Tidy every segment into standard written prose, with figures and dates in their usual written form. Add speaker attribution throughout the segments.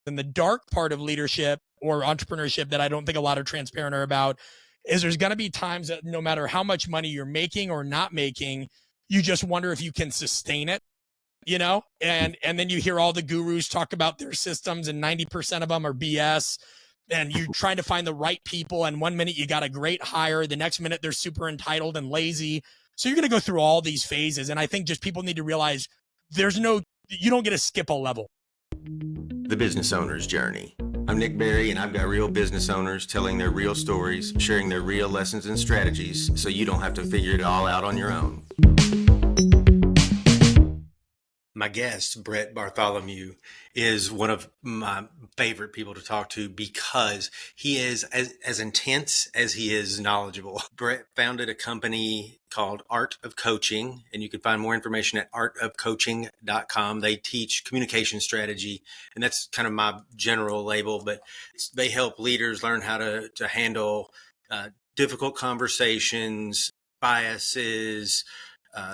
Speaker 1: And the dark part of leadership or entrepreneurship that I don't think a lot of transparent are about is there's going to be times that no matter how much money you're making or not making, you just wonder if you can sustain it, and then you hear all the gurus talk about their systems and 90% of them are BS, and you're trying to find the right people. And 1 minute you got a great hire, the next minute they're super entitled and lazy. So you're going to go through all these phases. And I think just people need to realize you don't get to skip a level.
Speaker 2: The Business Owner's Journey. I'm Nick Berry, and I've got real business owners telling their real stories, sharing their real lessons and strategies, so you don't have to figure it all out on your own. My guest, Brett Bartholomew, is one of my favorite people to talk to because he is as intense as he is knowledgeable. Brett founded a company called Art of Coaching, and you can find more information at artofcoaching.com. They teach communication strategy, and that's kind of my general label, but they help leaders learn how to handle difficult conversations, biases,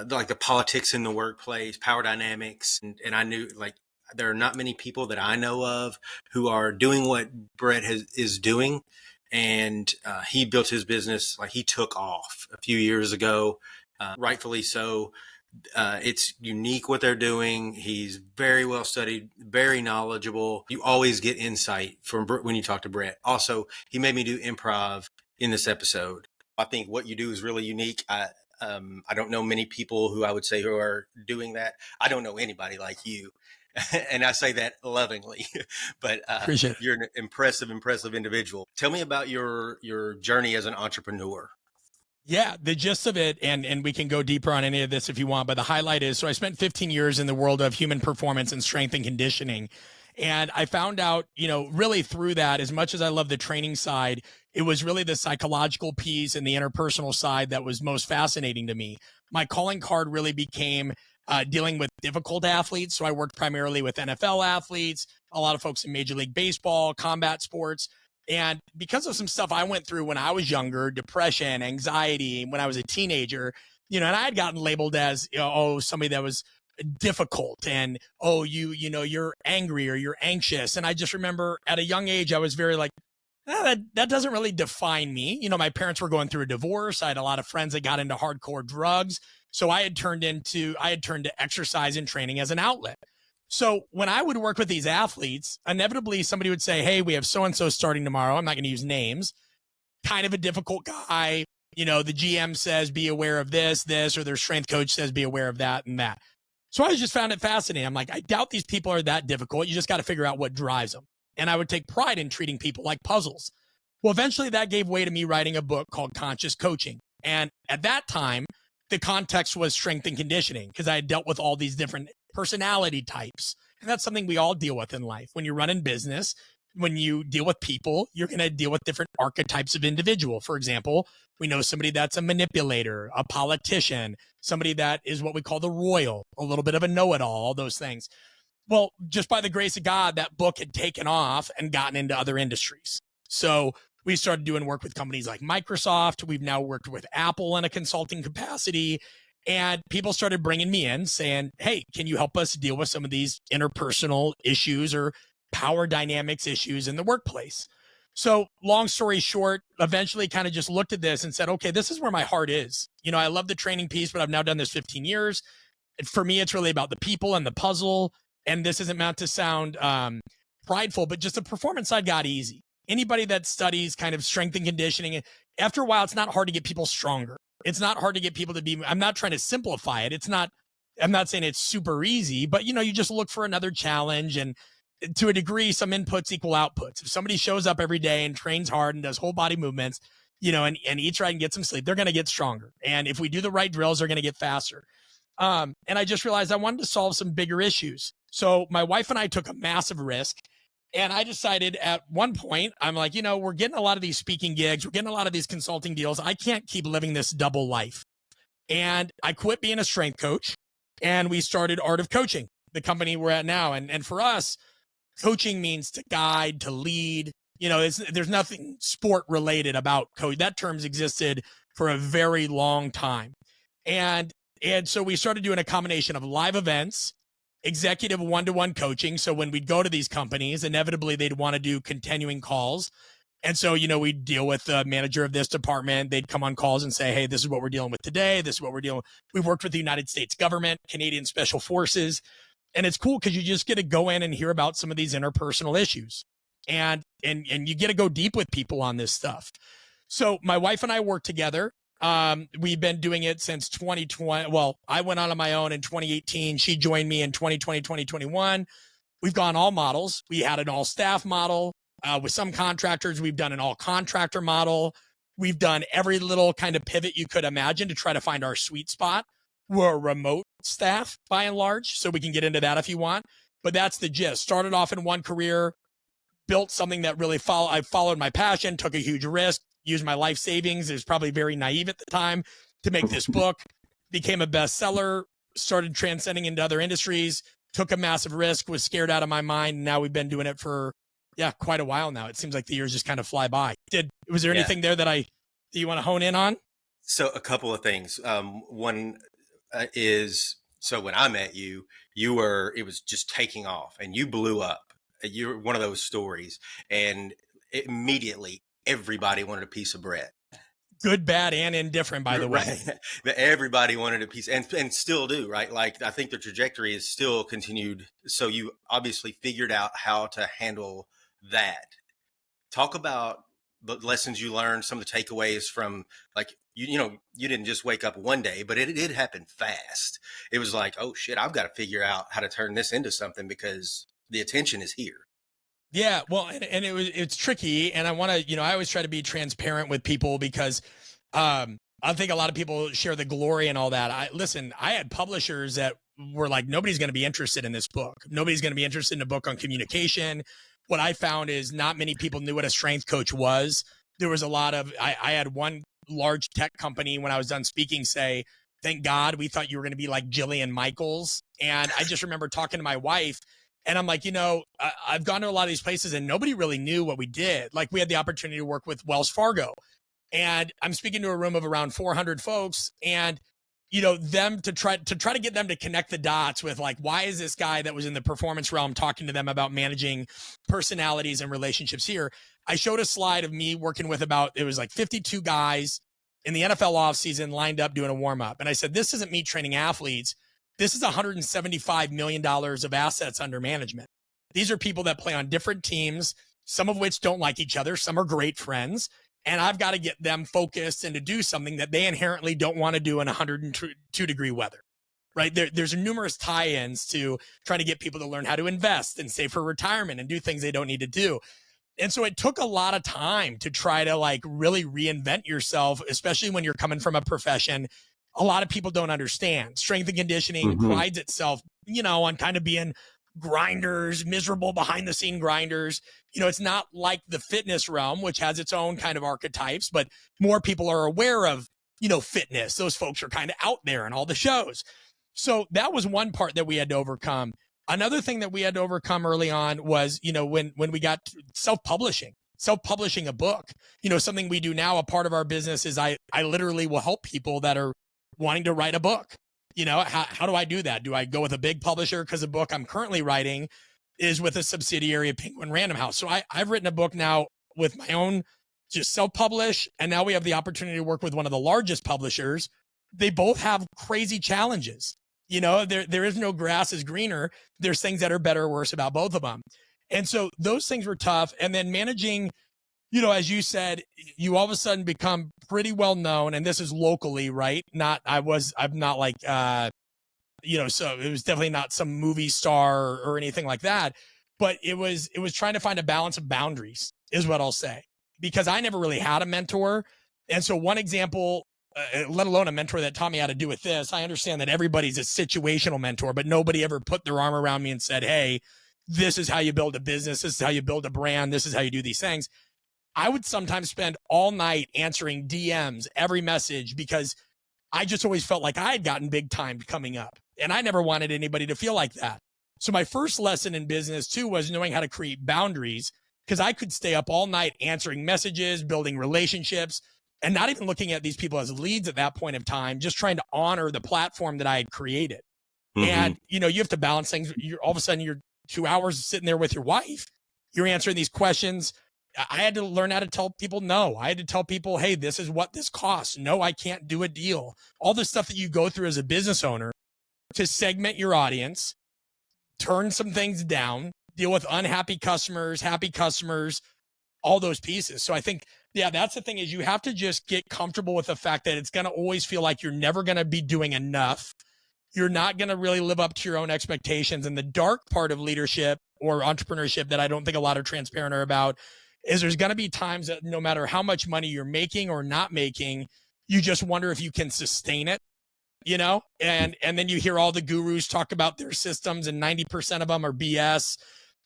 Speaker 2: like the politics in the workplace, power dynamics. And I knew, like, there are not many people that I know of who are doing what Brett is doing. And he built his business, like, he took off a few years ago, rightfully so. It's unique what they're doing. He's very well studied, very knowledgeable. You always get insight from when you talk to Brett. Also, he made me do improv in this episode. I think what you do is really unique. I don't know many people who I would say who are doing that. I don't know anybody like you. And I say that lovingly, but you're an impressive individual. Tell me about your journey as an entrepreneur.
Speaker 1: Yeah, the gist of it, and we can go deeper on any of this if you want, but the highlight is, so I spent 15 years in the world of human performance and strength and conditioning. And I found out, really through that, as much as I love the training side, it was really the psychological piece and the interpersonal side that was most fascinating to me. My calling card really became dealing with difficult athletes. So I worked primarily with NFL athletes, a lot of folks in Major League Baseball, combat sports. And because of some stuff I went through when I was younger, depression, anxiety, when I was a teenager, and I had gotten labeled as, somebody that was difficult and, you're angry or you're anxious. And I just remember at a young age, I was very like, that doesn't really define me. My parents were going through a divorce. I had a lot of friends that got into hardcore drugs. So I had turned to exercise and training as an outlet. So when I would work with these athletes, inevitably somebody would say, hey, we have so-and-so starting tomorrow. I'm not going to use names. Kind of a difficult guy. The GM says, be aware of this, or their strength coach says, be aware of that and that. So I just found it fascinating. I'm like, I doubt these people are that difficult. You just got to figure out what drives them. And I would take pride in treating people like puzzles. Well, eventually that gave way to me writing a book called Conscious Coaching. And at that time, the context was strength and conditioning because I had dealt with all these different personality types. And that's something we all deal with in life. When you're running business, when you deal with people, you're going to deal with different archetypes of individual. For example, we know somebody that's a manipulator, a politician, somebody that is what we call the royal, a little bit of a know-it-all, all those things. Well, just by the grace of God, that book had taken off and gotten into other industries. So we started doing work with companies like Microsoft. We've now worked with Apple in a consulting capacity. And people started bringing me in saying, hey, can you help us deal with some of these interpersonal issues or power dynamics issues in the workplace? So long story short, eventually kind of just looked at this and said, okay, this is where my heart is. I love the training piece, but I've now done this 15 years. And for me, it's really about the people and the puzzle. And this isn't meant to sound prideful, but just the performance side got easy. Anybody that studies kind of strength and conditioning, after a while, it's not hard to get people stronger. It's not hard to get people to be, I'm not trying to simplify it. I'm not saying it's super easy, but you just look for another challenge. And to a degree, some inputs equal outputs. If somebody shows up every day and trains hard and does whole body movements, and eats right and gets some sleep, they're going to get stronger. And if we do the right drills, they're going to get faster. And I just realized I wanted to solve some bigger issues. So my wife and I took a massive risk. And I decided at one point, I'm like, we're getting a lot of these speaking gigs. We're getting a lot of these consulting deals. I can't keep living this double life. And I quit being a strength coach and we started Art of Coaching, the company we're at now. And for us, coaching means to guide, to lead. There's nothing sport related about coach. That term's existed for a very long time. And so we started doing a combination of live events, executive one-to-one coaching. So when we'd go to these companies, inevitably they'd want to do continuing calls. And so, we'd deal with the manager of this department. They'd come on calls and say, hey, this is what we're dealing with today. This is what we're dealing with. We've worked with the United States government, Canadian Special Forces. And it's cool because you just get to go in and hear about some of these interpersonal issues. And you get to go deep with people on this stuff. So my wife and I work together. We've been doing it since 2020. Well, I went on my own in 2018. She joined me in 2020, 2021. We've gone all models. We had an all staff model. With some contractors, we've done an all contractor model. We've done every little kind of pivot you could imagine to try to find our sweet spot. We're a remote staff by and large, so we can get into that if you want. But that's the gist. Started off in one career, built something that really I followed my passion, took a huge risk, used my life savings. It was probably very naive at the time to make this book, became a bestseller, started transcending into other industries, took a massive risk, was scared out of my mind. And now we've been doing it for, quite a while now. It seems like the years just kind of fly by. Was there anything there that you want to hone in on?
Speaker 2: So a couple of things. One is, so when I met you, it was just taking off and you blew up. You're one of those stories, and immediately everybody wanted a piece of bread.
Speaker 1: Good, bad, and indifferent, by the way.
Speaker 2: Everybody wanted a piece, and still do, right? Like, I think the trajectory is still continued. So you obviously figured out how to handle that. Talk about the lessons you learned, some of the takeaways from, like, you didn't just wake up one day, but it did happen fast. It was like, oh shit, I've got to figure out how to turn this into something because the attention is here.
Speaker 1: Yeah, well, and it's tricky, and I want to, I always try to be transparent with people because I think a lot of people share the glory and all that. I had publishers that were like, nobody's going to be interested in this book. Nobody's going to be interested in a book on communication. What I found is not many people knew what a strength coach was. There was a lot of, I had one large tech company when I was done speaking say, thank God we thought you were going to be like Jillian Michaels. And I just remember talking to my wife, and I'm like, I've gone to a lot of these places and nobody really knew what we did. Like, we had the opportunity to work with Wells Fargo, and I'm speaking to a room of around 400 folks, and them to try to get them to connect the dots with, like, why is this guy that was in the performance realm talking to them about managing personalities and relationships here? I showed a slide of me working with it was like 52 guys in the NFL offseason lined up doing a warm up. And I said, this isn't me training athletes. This is $175 million of assets under management. These are people that play on different teams, some of which don't like each other. Some are great friends. And I've got to get them focused and to do something that they inherently don't want to do in 102-degree weather, right? There's numerous tie-ins to trying to get people to learn how to invest and save for retirement and do things they don't need to do. And so it took a lot of time to try to, like, really reinvent yourself, especially when you're coming from a profession a lot of people don't understand. Strength and conditioning prides itself, on kind of being grinders, miserable behind the scene grinders. It's not like the fitness realm, which has its own kind of archetypes, but more people are aware of, fitness. Those folks are kind of out there in all the shows. So that was one part that we had to overcome. Another thing that we had to overcome early on was, when we got self-publishing a book, something we do now, a part of our business is I literally will help people that are wanting to write a book. How do I do that? Do I go with a big publisher? Because the book I'm currently writing is with a subsidiary of Penguin Random House. So I've written a book now with my own, just self-publish. And now we have the opportunity to work with one of the largest publishers. They both have crazy challenges. There is no grass is greener. There's things that are better or worse about both of them. And so those things were tough. And then managing, as you said, you all of a sudden become pretty well known, and this is locally, right? I'm not like, so it was definitely not some movie star or anything like that, but it was trying to find a balance of boundaries is what I'll say, because I never really had a mentor. And so one example, let alone a mentor that taught me how to do with this, I understand that everybody's a situational mentor, but nobody ever put their arm around me and said, hey, this is how you build a business. This is how you build a brand. This is how you do these things. I would sometimes spend all night answering DMs, every message, because I just always felt like I had gotten big time coming up, and I never wanted anybody to feel like that. So my first lesson in business too was knowing how to create boundaries, because I could stay up all night answering messages, building relationships, and not even looking at these people as leads at that point of time, just trying to honor the platform that I had created.
Speaker 2: Mm-hmm.
Speaker 1: And, you have to balance things. You're all of a sudden you're 2 hours sitting there with your wife. You're answering these questions. I had to learn how to tell people no. I had to tell people, hey, this is what this costs. No, I can't do a deal. All the stuff that you go through as a business owner to segment your audience, turn some things down, deal with unhappy customers, happy customers, all those pieces. So I think, yeah, that's the thing is you have to just get comfortable with the fact that it's going to always feel like you're never going to be doing enough. You're not going to really live up to your own expectations. And the dark part of leadership or entrepreneurship that I don't think a lot of transparent are about is there's going to be times that no matter how much money you're making or not making, you just wonder if you can sustain it, and then you hear all the gurus talk about their systems and 90% of them are BS.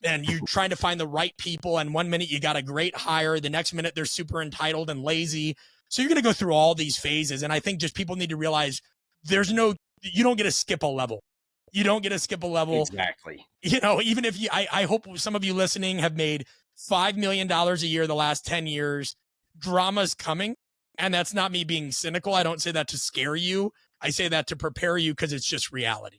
Speaker 1: And you're trying to find the right people. And 1 minute you got a great hire. The next minute they're super entitled and lazy. So you're going to go through all these phases. And I think just people need to realize you don't get to skip a level. You don't get to skip a level.
Speaker 2: Exactly.
Speaker 1: Even if I hope some of you listening have made $5 million a year the last 10 years, drama's coming. And that's not me being cynical. I don't say that to scare you. I say that to prepare you because it's just reality.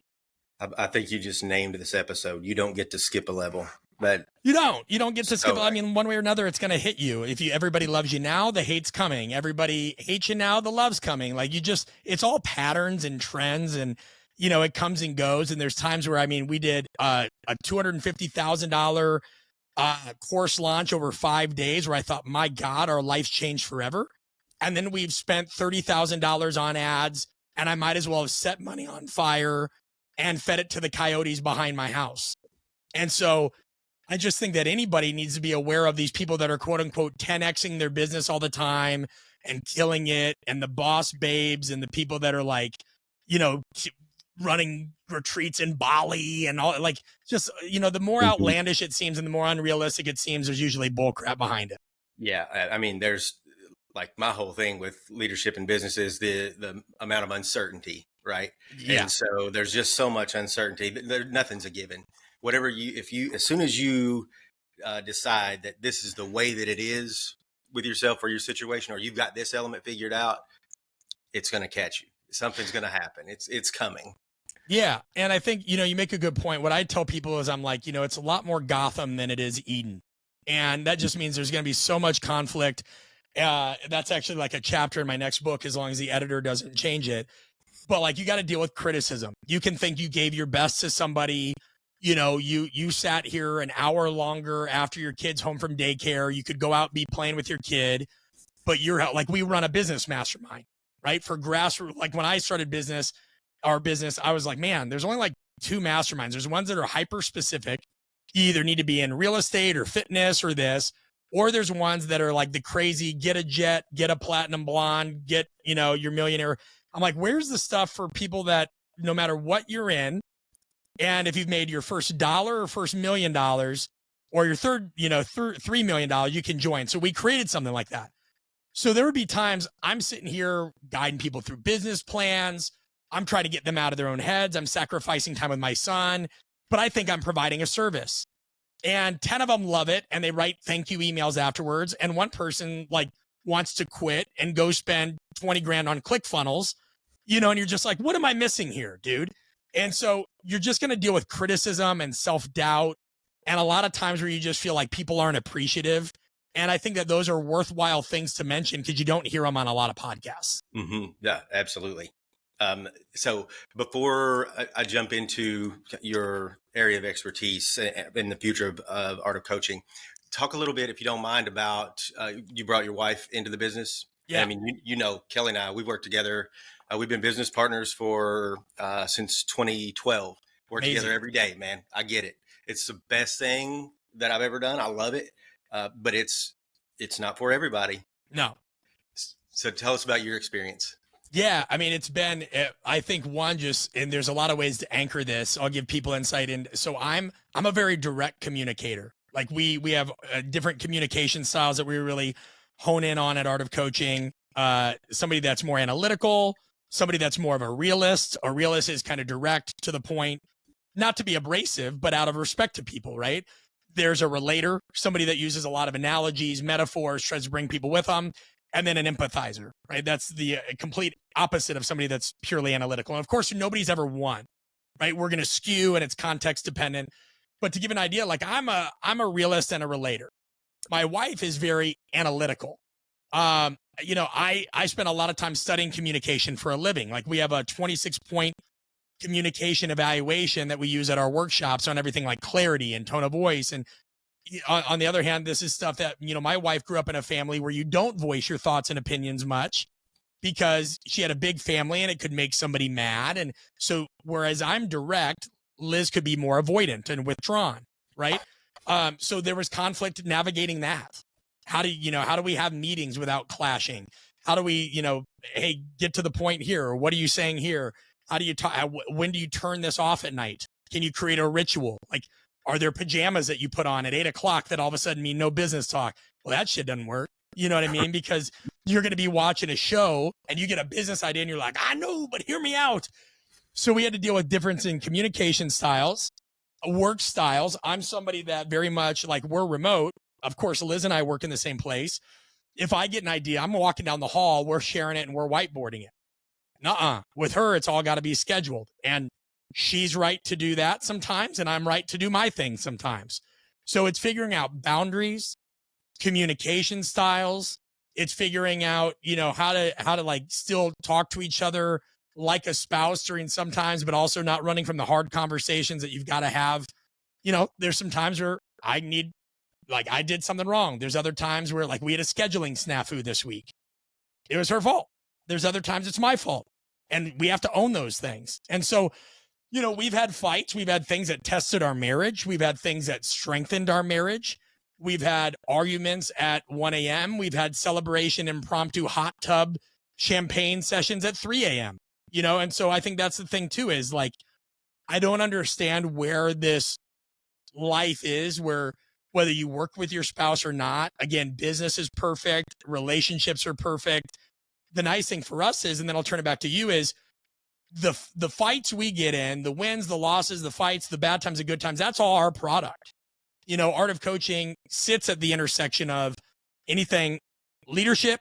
Speaker 2: I think you just named this episode. You don't get to skip a level, but
Speaker 1: you don't get to skip. I mean, one way or another, it's going to hit you. Everybody loves you now, the hate's coming. Everybody hates you now, the love's coming. Like it's all patterns and trends, and it comes and goes. And there's times where, we did a $250,000 course launch over 5 days where I thought, my God, our life's changed forever. And then we've spent $30,000 on ads, and I might as well have set money on fire and fed it to the coyotes behind my house. And so I just think that anybody needs to be aware of these people that are quote unquote 10Xing their business all the time and killing it, and the boss babes and the people that are like, running retreats in Bali and all, like, just, the more outlandish it seems and the more unrealistic it seems, there's usually bull crap behind it.
Speaker 2: Yeah. I mean, there's like my whole thing with leadership and business is the amount of uncertainty, right?
Speaker 1: Yeah.
Speaker 2: And so there's just so much uncertainty. Nothing's a given. Whatever as soon as you decide that this is the way that it is with yourself or your situation, or you've got this element figured out, it's going to catch you. Something's going to happen. It's coming.
Speaker 1: Yeah. And I think, you make a good point. What I tell people is I'm like, it's a lot more Gotham than it is Eden. And that just means there's going to be so much conflict. That's actually like a chapter in my next book, as long as the editor doesn't change it. But like, you got to deal with criticism. You can think you gave your best to somebody. You sat here an hour longer after your kid's home from daycare. You could go out and be playing with your kid, but you're like, we run a business mastermind, right? For grassroots. Like when I started our business, I was like, man, there's only like 2 masterminds. There's ones that are hyper specific. You either need to be in real estate or fitness or this, or there's ones that are like the crazy, get a jet, get a platinum blonde, get, your millionaire. I'm like, where's the stuff for people that no matter what you're in, and if you've made your first dollar or first $1 million or your third, $3 million, you can join. So we created something like that. So there would be times I'm sitting here guiding people through business plans. I'm trying to get them out of their own heads. I'm sacrificing time with my son, but I think I'm providing a service. And 10 of them love it, and they write thank you emails afterwards. And one person like wants to quit and go spend 20 grand on ClickFunnels, and you're just like, what am I missing here, dude? And so you're just going to deal with criticism and self-doubt, and a lot of times where you just feel like people aren't appreciative. And I think that those are worthwhile things to mention because you don't hear them on a lot of podcasts.
Speaker 2: Mm-hmm. Yeah, absolutely. So before I jump into your area of expertise in the future of art of coaching, talk a little bit, if you don't mind, about you brought your wife into the business.
Speaker 1: Yeah.
Speaker 2: I mean, Kelly and I, we've worked together. We've been business partners for since 2012. Work
Speaker 1: Amazing.
Speaker 2: together every day, man. I get it. It's the best thing that I've ever done. I love it. But it's not for everybody.
Speaker 1: No.
Speaker 2: So tell us about your experience.
Speaker 1: Yeah, I mean, it's been, I think and there's a lot of ways to anchor this. I'll give people insight. And so I'm a very direct communicator. Like we have different communication styles that we really hone in on at Art of Coaching. Somebody that's more analytical, somebody that's more of a realist. A realist is kind of direct to the point, not to be abrasive, but out of respect to people, right? There's a relator, somebody that uses a lot of analogies, metaphors, tries to bring people with them. And then an empathizer, right? That's the complete opposite of somebody that's purely analytical. And of course, nobody's ever won. right? We're going to skew and it's context dependent. But to give an idea, like I'm a realist and a relator. My wife is very analytical. I spend a lot of time studying communication for a living. Like we have a 26-point communication evaluation that we use at our workshops on everything like clarity and tone of voice. And on the other hand, this is stuff that, my wife grew up in a family where you don't voice your thoughts and opinions much because she had a big family and it could make somebody mad. And so whereas I'm direct, Liz could be more avoidant and withdrawn, right? So there was conflict navigating that. How do we have meetings without clashing? How do we, hey, get to the point here? Or what are you saying here? How do you talk? When do you turn this off at night? Can you create a ritual? Like, are there pajamas that you put on at 8:00 that all of a sudden mean no business talk? Well, that shit doesn't work. You know what I mean? Because you're going to be watching a show and you get a business idea and you're like, I know, but hear me out. So we had to deal with difference in communication styles, work styles. I'm somebody that very much like we're remote. Of course, Liz and I work in the same place. If I get an idea, I'm walking down the hall, we're sharing it and we're whiteboarding it. Nuh-uh. With her, it's all got to be scheduled. And she's right to do that sometimes, and I'm right to do my thing sometimes. So it's figuring out boundaries, communication styles. It's figuring out, how to like still talk to each other like a spouse during some times, but also not running from the hard conversations that you've got to have. There's some times where I did something wrong. There's other times where like we had a scheduling snafu this week. It was her fault. There's other times it's my fault. And we have to own those things. And so, we've had fights. We've had things that tested our marriage. We've had things that strengthened our marriage. We've had arguments at 1 a.m. We've had celebration, impromptu hot tub champagne sessions at 3 a.m. And so I think that's the thing too, is like, I don't understand where this life is, where whether you work with your spouse or not, again, business is perfect. Relationships are perfect. The nice thing for us is, and then I'll turn it back to you, is the fights we get in, the wins, the losses, the fights, the bad times, the good times, that's all our product. Art of Coaching sits at the intersection of anything leadership,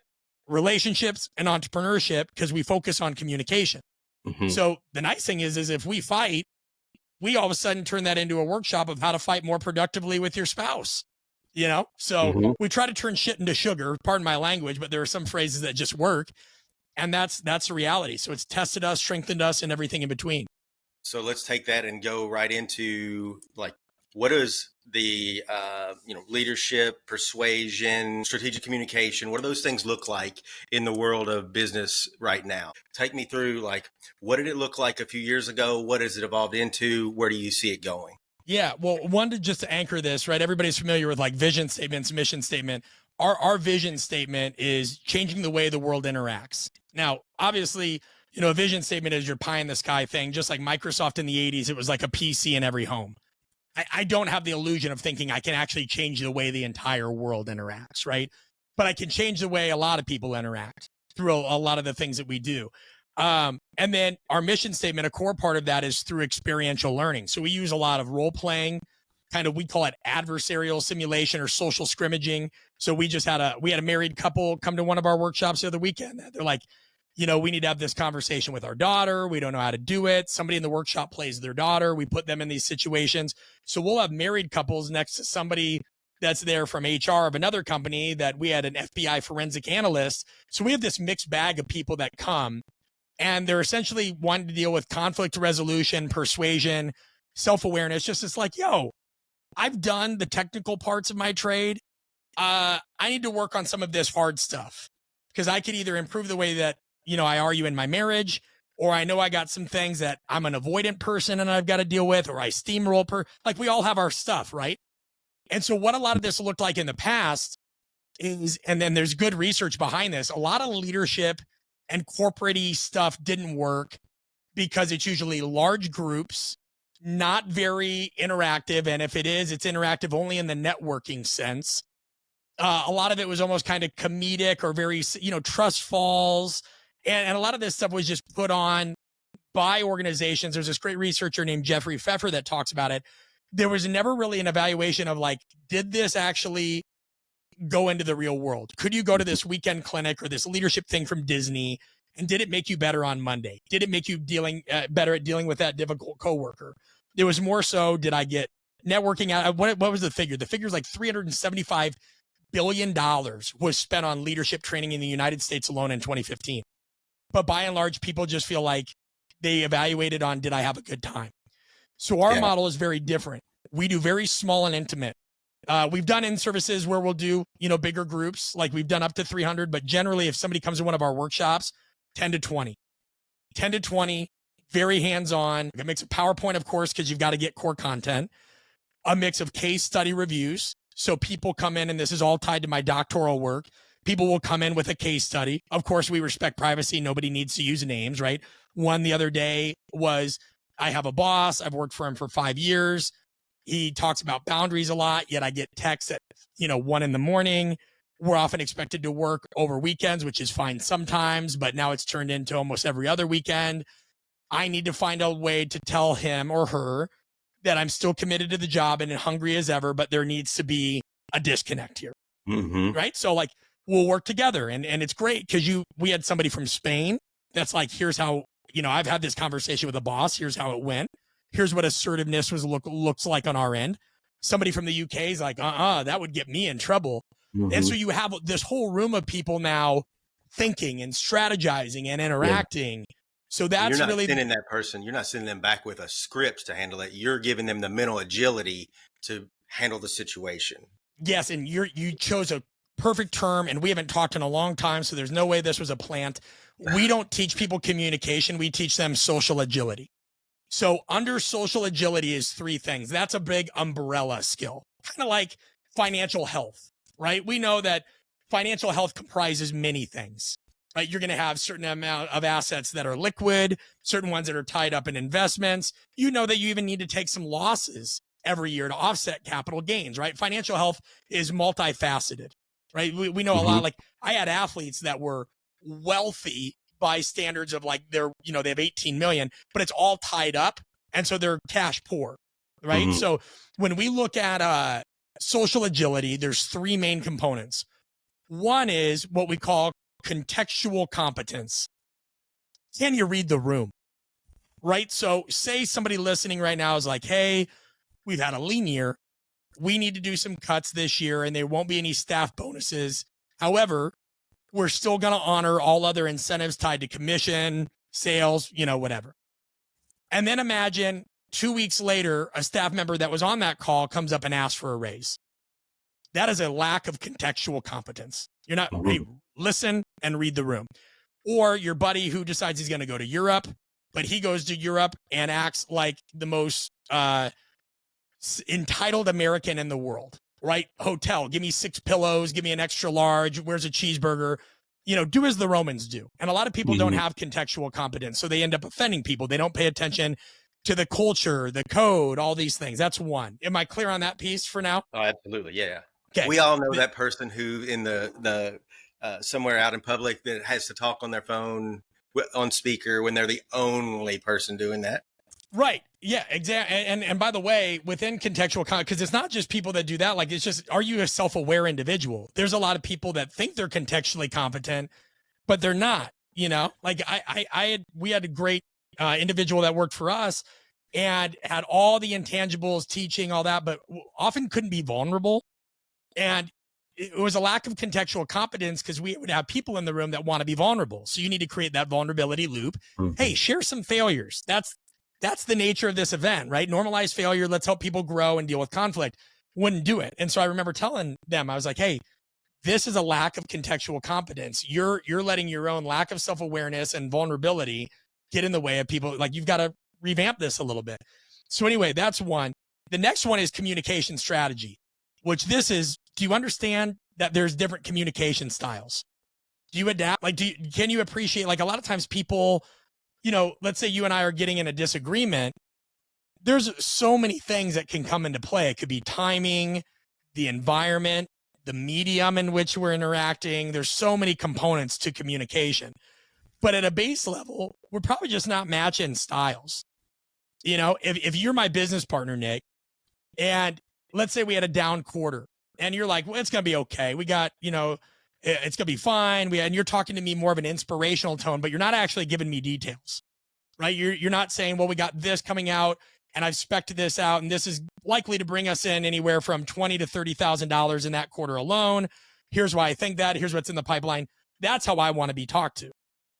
Speaker 1: relationships, and entrepreneurship because we focus on communication. Mm-hmm. So the nice thing is if we fight, we all of a sudden turn that into a workshop of how to fight more productively with your spouse. So we try to turn shit into sugar, pardon my language, but there are some phrases that just work. And that's the reality. So it's tested us, strengthened us, and everything in between.
Speaker 2: So let's take that and go right into like, what is the, leadership, persuasion, strategic communication? What do those things look like in the world of business right now? Take me through, like, what did it look like a few years ago? What has it evolved into? Where do you see it going?
Speaker 1: Yeah, well, just to anchor this, right? Everybody's familiar with like vision statements, mission statement. Our vision statement is changing the way the world interacts. Now, obviously, a vision statement is your pie in the sky thing. Just like Microsoft in the 80s, it was like a PC in every home. I don't have the illusion of thinking I can actually change the way the entire world interacts, right? But I can change the way a lot of people interact through a lot of the things that we do. And then our mission statement, a core part of that is through experiential learning. So we use a lot of role playing, we call it adversarial simulation or social scrimmaging. So we had a married couple come to one of our workshops the other weekend. They're like, we need to have this conversation with our daughter. We don't know how to do it. Somebody in the workshop plays their daughter. We put them in these situations. So we'll have married couples next to somebody that's there from HR of another company that we had an FBI forensic analyst. So we have this mixed bag of people that come, and they're essentially wanting to deal with conflict resolution, persuasion, self-awareness. Just it's like, I've done the technical parts of my trade. I need to work on some of this hard stuff because I could either improve the way that, I argue in my marriage, or I know I got some things that I'm an avoidant person and I've got to deal with, or I steamroll like we all have our stuff, right? And so what a lot of this looked like in the past is, and then there's good research behind this, a lot of leadership and corporate-y stuff didn't work because it's usually large groups, not very interactive. And if it is, it's interactive only in the networking sense. A lot of it was almost kind of comedic or very, trust falls. And a lot of this stuff was just put on by organizations. There's this great researcher named Jeffrey Pfeffer that talks about it. There was never really an evaluation of like, did this actually go into the real world? Could you go to this weekend clinic or this leadership thing from Disney And did it make you better on Monday? Did it make you better at dealing with that difficult coworker? It was more so, did I get networking out? What was the figure? The figure is like $375 billion was spent on leadership training in the United States alone in 2015. But by and large, people just feel like they evaluated on, did I have a good time? So our model is very different. We do very small and intimate. We've done in-services where we'll do, bigger groups, like we've done up to 300, but generally if somebody comes to one of our workshops, 10 to 20, very hands-on, a mix of PowerPoint, of course, because you've got to get core content, a mix of case study reviews. So people come in, and this is all tied to my doctoral work. People will come in with a case study. Of course, we respect privacy. Nobody needs to use names, right? One the other day was, I have a boss. I've worked for him for 5 years. He talks about boundaries a lot, yet I get texts at, 1 a.m. We're often expected to work over weekends, which is fine sometimes, but now it's turned into almost every other weekend. I need to find a way to tell him or her that I'm still committed to the job and hungry as ever, but there needs to be a disconnect here. Right? So like, we'll work together, and it's great because we had somebody from Spain that's like, here's how, I've had this conversation with a boss. Here's how it went. Here's what assertiveness looks like on our end. Somebody from the UK is like, that would get me in trouble. And so you have this whole room of people now thinking and strategizing and interacting. So that's
Speaker 2: you're not
Speaker 1: really
Speaker 2: sending that person. You're not sending them back with a script to handle it. You're giving them the mental agility to handle the situation.
Speaker 1: Yes, and you chose a perfect term, and we haven't talked in a long time, so there's no way this was a plant. We don't teach people communication. We teach them social agility. So under social agility is 3 things. That's a big umbrella skill, kind of like financial health, right? We know that financial health comprises many things, right? You're going to have certain amount of assets that are liquid, certain ones that are tied up in investments. You know that you even need to take some losses every year to offset capital gains, right? Financial health is multifaceted, right? We know a lot. Like, I had athletes that were wealthy by standards of like they have 18 million, but it's all tied up. And so they're cash poor, right? So when we look at social agility, there's 3 main components. One is what we call contextual competence. Can you read the room, right? So say somebody listening right now is like, hey, we've had a lean year. We need to do some cuts this year, and there won't be any staff bonuses. However, we're still going to honor all other incentives tied to commission, sales, whatever. And then imagine 2 weeks later, a staff member that was on that call comes up and asks for a raise. That is a lack of contextual competence. You're not, hey, listen and read the room. Or your buddy who decides he's going to go to Europe, but he goes to Europe and acts like the most entitled American in the world. Right? Hotel, give me 6 pillows, give me an extra large, where's a cheeseburger? Do as the Romans do. And a lot of people don't have contextual competence, so they end up offending people. They don't pay attention to the culture, the code, all these things. That's one. Am I clear on that piece for now?
Speaker 2: Oh, absolutely. Yeah.
Speaker 1: Okay.
Speaker 2: We all know that person who in the somewhere out in public that has to talk on their phone on speaker when they're the only person doing that.
Speaker 1: Right. Yeah, exactly. And by the way, within contextual content, because it's not just people that do that, like it's just, are you a self-aware individual? There's a lot of people that think they're contextually competent, but they're not, like we had a great individual that worked for us and had all the intangibles, teaching, all that, but often couldn't be vulnerable. And it was a lack of contextual competence because we would have people in the room that want to be vulnerable. So you need to create that vulnerability loop. Hey, share some failures. That's the nature of this event, right? Normalize failure. Let's help people grow and deal with conflict. Wouldn't do it. And so I remember telling them, I was like, hey, this is a lack of contextual competence. You're letting your own lack of self-awareness and vulnerability get in the way of people. Like, you've got to revamp this a little bit. So anyway, that's one. The next one is communication strategy, which this is, do you understand that there's different communication styles? Do you adapt? Like, can you appreciate, like, a lot of times people, let's say you and I are getting in a disagreement. There's so many things that can come into play. It could be timing, the environment, the medium in which we're interacting. There's so many components to communication. But at a base level, we're probably just not matching styles. If you're my business partner, Nick, and let's say we had a down quarter, and you're like, well, it's going to be okay. We got, It's going to be fine. And you're talking to me more of an inspirational tone, but you're not actually giving me details, right? You're not saying, well, we got this coming out and I've spec'd this out, and this is likely to bring us in anywhere from $20,000 to $30,000 in that quarter alone. Here's why I think that. Here's what's in the pipeline. That's how I want to be talked to.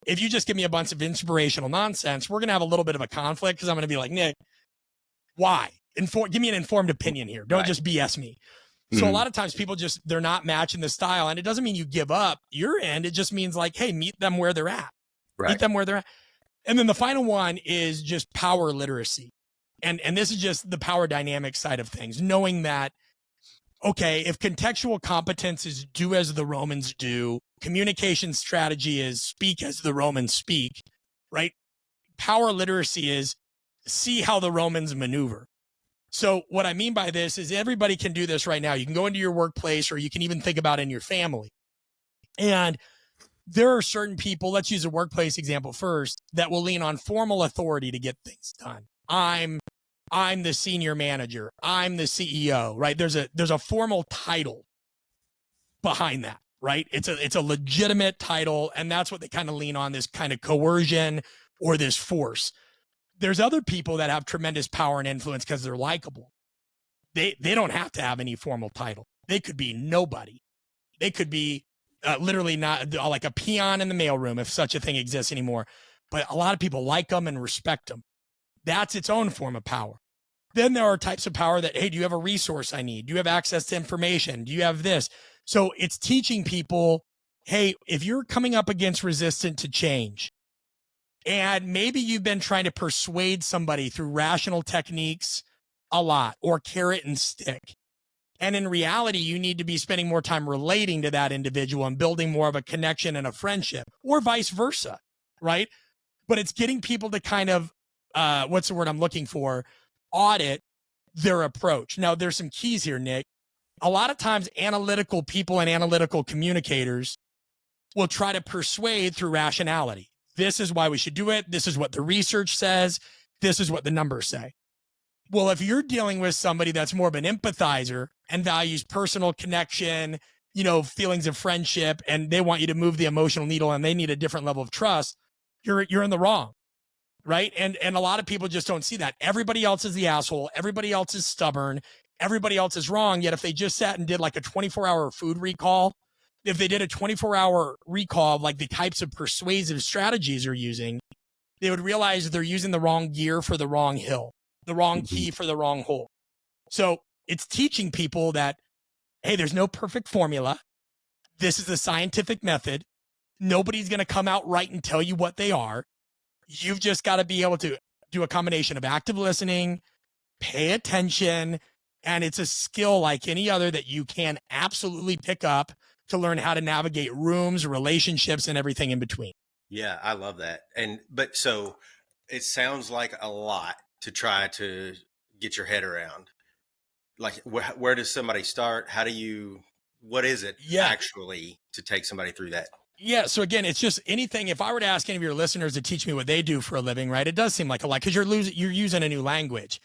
Speaker 1: If you just give me a bunch of inspirational nonsense, we're going to have a little bit of a conflict because I'm going to be like, Nick, why? Give me an informed opinion here. Don't just BS me. So a lot of times people they're not matching the style, and it doesn't mean you give up your end. It just means like, hey, meet them where they're at. Right. Meet them where they're at. And then the final one is just power literacy. And this is just the power dynamic side of things, knowing that, okay, if contextual competence is do as the Romans do, communication strategy is speak as the Romans speak, right? Power literacy is see how the Romans maneuver. So what I mean by this is everybody can do this right now. You can go into your workplace, or you can even think about it in your family. And there are certain people, let's use a workplace example first, that will lean on formal authority to get things done. I'm the senior manager. I'm the CEO, right? There's a formal title behind that, right? It's a legitimate title, and that's what they kind of lean on, this kind of coercion or this force. There's other people that have tremendous power and influence because they're likable. They don't have to have any formal title. They could be nobody. They could be literally not like a peon in the mailroom, if such a thing exists anymore. But a lot of people like them and respect them. That's its own form of power. Then there are types of power that, hey, do you have a resource I need? Do you have access to information? Do you have this? So it's teaching people, hey, if you're coming up against resistance to change, and maybe you've been trying to persuade somebody through rational techniques a lot, or carrot and stick. And in reality, you need to be spending more time relating to that individual and building more of a connection and a friendship, or vice versa, right? But it's getting people to kind of, what's the word I'm looking for? Audit their approach. Now, there's some keys here, Nick. A lot of times analytical people and analytical communicators will try to persuade through rationality. This is why we should do it. This is what the research says. This is what the numbers say. Well, if you're dealing with somebody that's more of an empathizer and values personal connection, feelings of friendship, and they want you to move the emotional needle and they need a different level of trust, you're in the wrong. Right. And a lot of people just don't see that. Everybody else is the asshole. Everybody else is stubborn. Everybody else is wrong. Yet if they just sat and did like a 24-hour food recall, if they did a 24-hour recall of like the types of persuasive strategies they're using, they would realize they're using the wrong gear for the wrong hill, the wrong key for the wrong hole. So it's teaching people that, hey, there's no perfect formula. This is the scientific method. Nobody's going to come out right and tell you what they are. You've just got to be able to do a combination of active listening, pay attention, and it's a skill like any other that you can absolutely pick up to learn how to navigate rooms, relationships, and everything in between.
Speaker 2: Yeah, I love that. But so it sounds like a lot to try to get your head around. Like, where does somebody start? What is it actually to take somebody through that?
Speaker 1: Yeah. So again, it's just anything. If I were to ask any of your listeners to teach me what they do for a living, right, it does seem like a lot because you're using a new language.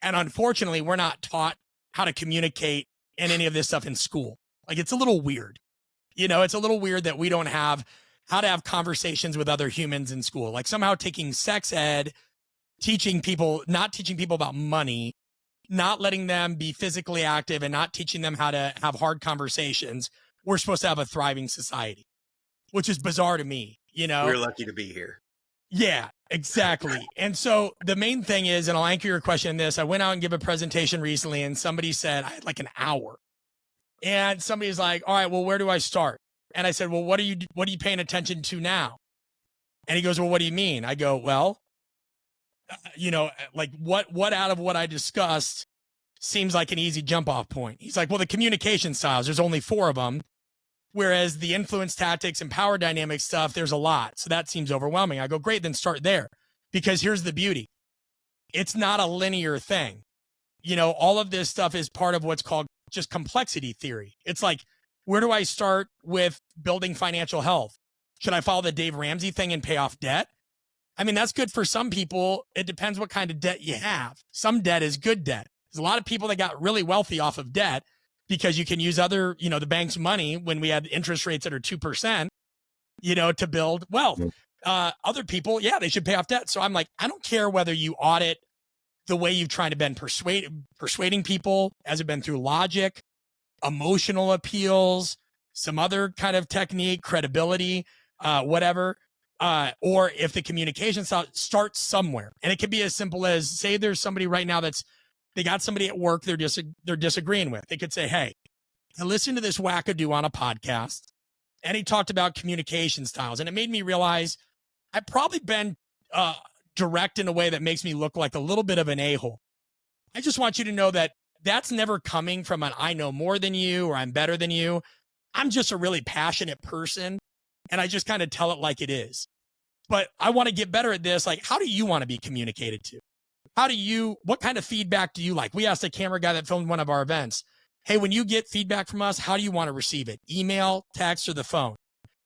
Speaker 1: And unfortunately, we're not taught how to communicate and any of this stuff in school. Like, it's a little weird. It's a little weird that we don't have how to have conversations with other humans in school. Like somehow taking sex ed, not teaching people about money, not letting them be physically active, and not teaching them how to have hard conversations. We're supposed to have a thriving society, which is bizarre to me,
Speaker 2: We're lucky to be here.
Speaker 1: Yeah, exactly. And so the main thing is, and I'll anchor your question in this, I went out and gave a presentation recently and somebody said I had like an hour. And somebody's like, all right, well, where do I start? And I said, well, what are you paying attention to now? And he goes, well, what do you mean? I go, well, like what out of what I discussed seems like an easy jump off point? He's like, well, the communication styles, there's only 4 of them. Whereas the influence tactics and power dynamics stuff, there's a lot. So that seems overwhelming. I go, great, then start there. Because here's the beauty. It's not a linear thing. All of this stuff is part of what's called just complexity theory. It's like, where do I start with building financial health? Should I follow the Dave Ramsey thing and pay off debt? I mean, that's good for some people. It depends what kind of debt you have. Some debt is good debt. There's a lot of people that got really wealthy off of debt because you can use other, the bank's money when we had interest rates that are 2%, to build wealth. Other people, yeah, they should pay off debt. So I'm like, I don't care whether you audit the way you've tried to been persuading people. Has it been through logic, emotional appeals, some other kind of technique, credibility, whatever, or if the communication starts somewhere. And it could be as simple as, say there's somebody right now they got somebody at work they're disagreeing with. They could say, hey, I listened to this wackadoo on a podcast, and he talked about communication styles, and it made me realize I've probably been direct in a way that makes me look like a little bit of an a-hole. I just want you to know that that's never coming from an I know more than you or I'm better than you. I'm just a really passionate person, and I just kind of tell it like it is. But I want to get better at this. Like, how do you want to be communicated to? What kind of feedback do you like? We asked a camera guy that filmed one of our events, hey, when you get feedback from us, how do you want to receive it? Email, text, or the phone?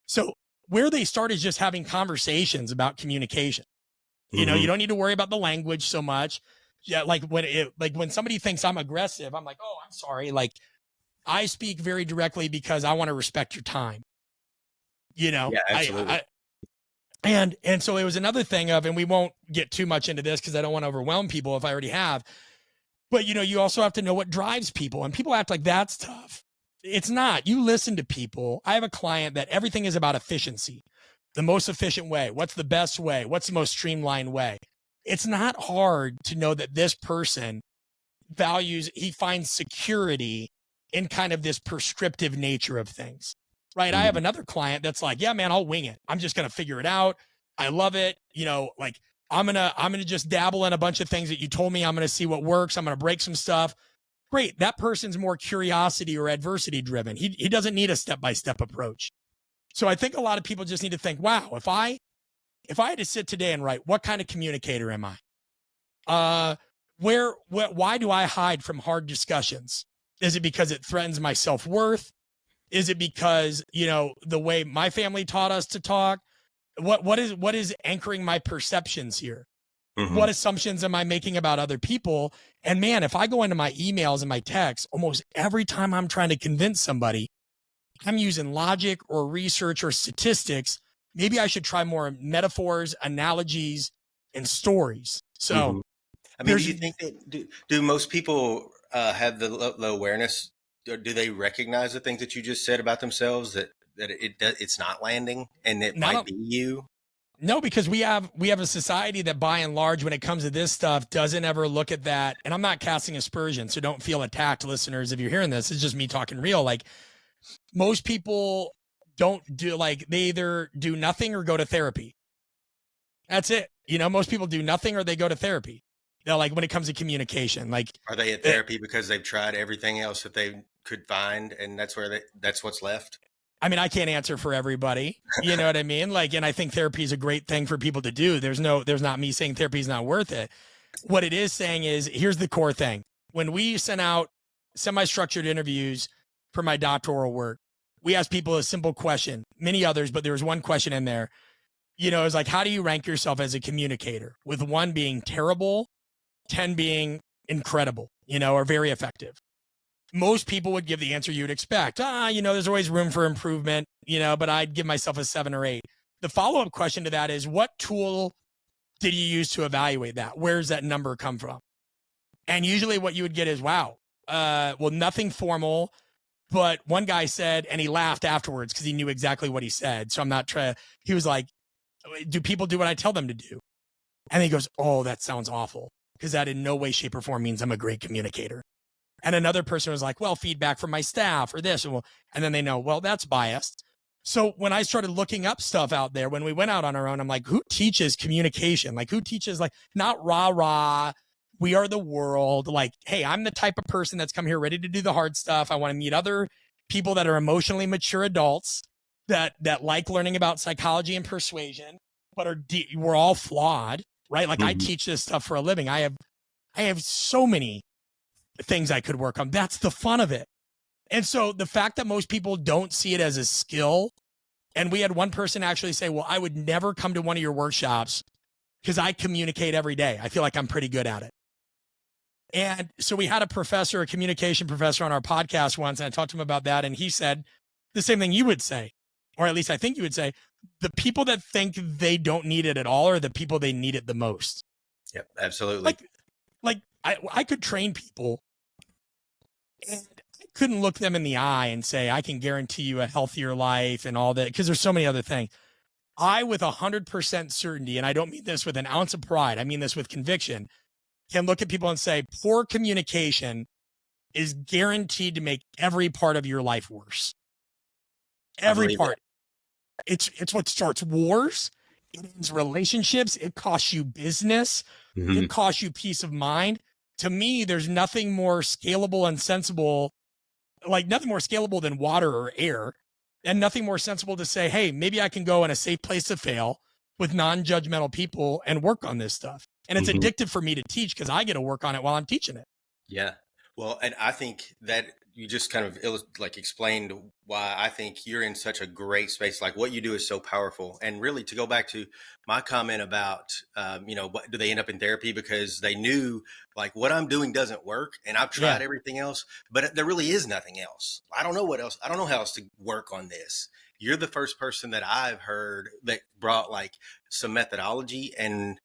Speaker 1: So where they start is just having conversations about communication. You don't need to worry about the language so much. Yeah, like when somebody thinks I'm aggressive, I'm like, oh, I'm sorry. Like, I speak very directly because I want to respect your time.
Speaker 2: Yeah, absolutely.
Speaker 1: And so it was another thing of, and we won't get too much into this because I don't want to overwhelm people if I already have. But you also have to know what drives people, and people act like that's tough. It's not. You listen to people. I have a client that everything is about efficiency, the most efficient way. What's the best way? What's the most streamlined way? It's not hard to know that this person he finds security in kind of this prescriptive nature of things, right? I have another client that's like, yeah, man, I'll wing it. I'm just going to figure it out. I love it. Like I'm going to just dabble in a bunch of things that you told me. I'm going to see what works. I'm going to break some stuff. Great. That person's more curiosity or adversity driven. He doesn't need a step-by-step approach. So I think a lot of people just need to think, wow, if I had to sit today and write, what kind of communicator am I? Why do I hide from hard discussions? Is it because it threatens my self-worth? Is it because, the way my family taught us to talk? What is anchoring my perceptions here? What assumptions am I making about other people? And man, if I go into my emails and my texts, almost every time I'm trying to convince somebody, I'm using logic or research or statistics. Maybe I should try more metaphors, analogies, and stories. So,
Speaker 2: I mean, do you think that do most people have the awareness? Do they recognize the things that you just said about themselves, that it's not landing and it might be you?
Speaker 1: No, because we have a society that by and large, when it comes to this stuff, doesn't ever look at that. And I'm not casting aspersions, so don't feel attacked, listeners, if you're hearing this. It's just me talking real. Like, most people don't do, like, they either do nothing or go to therapy. That's it. Most people do nothing or they go to therapy. They're like, when it comes to communication, like,
Speaker 2: are they at therapy because they've tried everything else that they could find, and that's what's left?
Speaker 1: I mean, I can't answer for everybody. You know what I mean? Like, and I think therapy is a great thing for people to do. There's not me saying therapy is not worth it. What it is saying is, here's the core thing. When we sent out semi-structured interviews for my doctoral work, we asked people a simple question, many others, but there was one question in there. It was like, how do you rank yourself as a communicator? With 1 being terrible, 10 being incredible, or very effective. Most people would give the answer you would expect. There's always room for improvement, but I'd give myself a 7 or 8. The follow-up question to that is, what tool did you use to evaluate that? Where's that number come from? And usually what you would get is, wow, well, nothing formal. But one guy said, and he laughed afterwards because he knew exactly what he said. So I'm not trying. He was like, do people do what I tell them to do? And he goes, oh, that sounds awful, because that in no way, shape, or form means I'm a great communicator. And another person was like, well, feedback from my staff or this. And then they know, well, that's biased. So when I started looking up stuff out there, when we went out on our own, I'm like, who teaches communication? Like, who teaches, like, not rah, we are the world. Like, hey, I'm the type of person that's come here ready to do the hard stuff. I want to meet other people that are emotionally mature adults that like learning about psychology and persuasion, but we're all flawed, right? Like, I teach this stuff for a living. I have so many things I could work on. That's the fun of it. And so the fact that most people don't see it as a skill, and we had one person actually say, well, I would never come to one of your workshops because I communicate every day. I feel like I'm pretty good at it. And so we had a professor, a communication professor on our podcast once, and I talked to him about that. And he said the same thing you would say, or at least I think you would say, the people that think they don't need it at all are the people they need it the most.
Speaker 2: Yep, absolutely.
Speaker 1: Like I could train people and I couldn't look them in the eye and say, I can guarantee you a healthier life and all that, because there's so many other things. I, with 100% certainty, and I don't mean this with an ounce of pride, I mean this with conviction, can look at people and say, poor communication is guaranteed to make every part of your life worse. Every part. It's what starts wars. It ends relationships. It costs you business.
Speaker 2: Mm-hmm.
Speaker 1: It costs you peace of mind. To me, there's nothing more scalable and sensible, like nothing more scalable than water or air, and nothing more sensible to say, hey, maybe I can go in a safe place to fail with non-judgmental people and work on this stuff. And it's addictive for me to teach because I get to work on it while I'm teaching it.
Speaker 2: Yeah. Well, and I think that you just kind of explained why I think you're in such a great space. Like what you do is so powerful. And really, to go back to my comment about, what do they end up in therapy because they knew like what I'm doing doesn't work and I've tried everything else, but there really is nothing else. I don't know what else. I don't know how else to work on this. You're the first person that I've heard that brought like some methodology and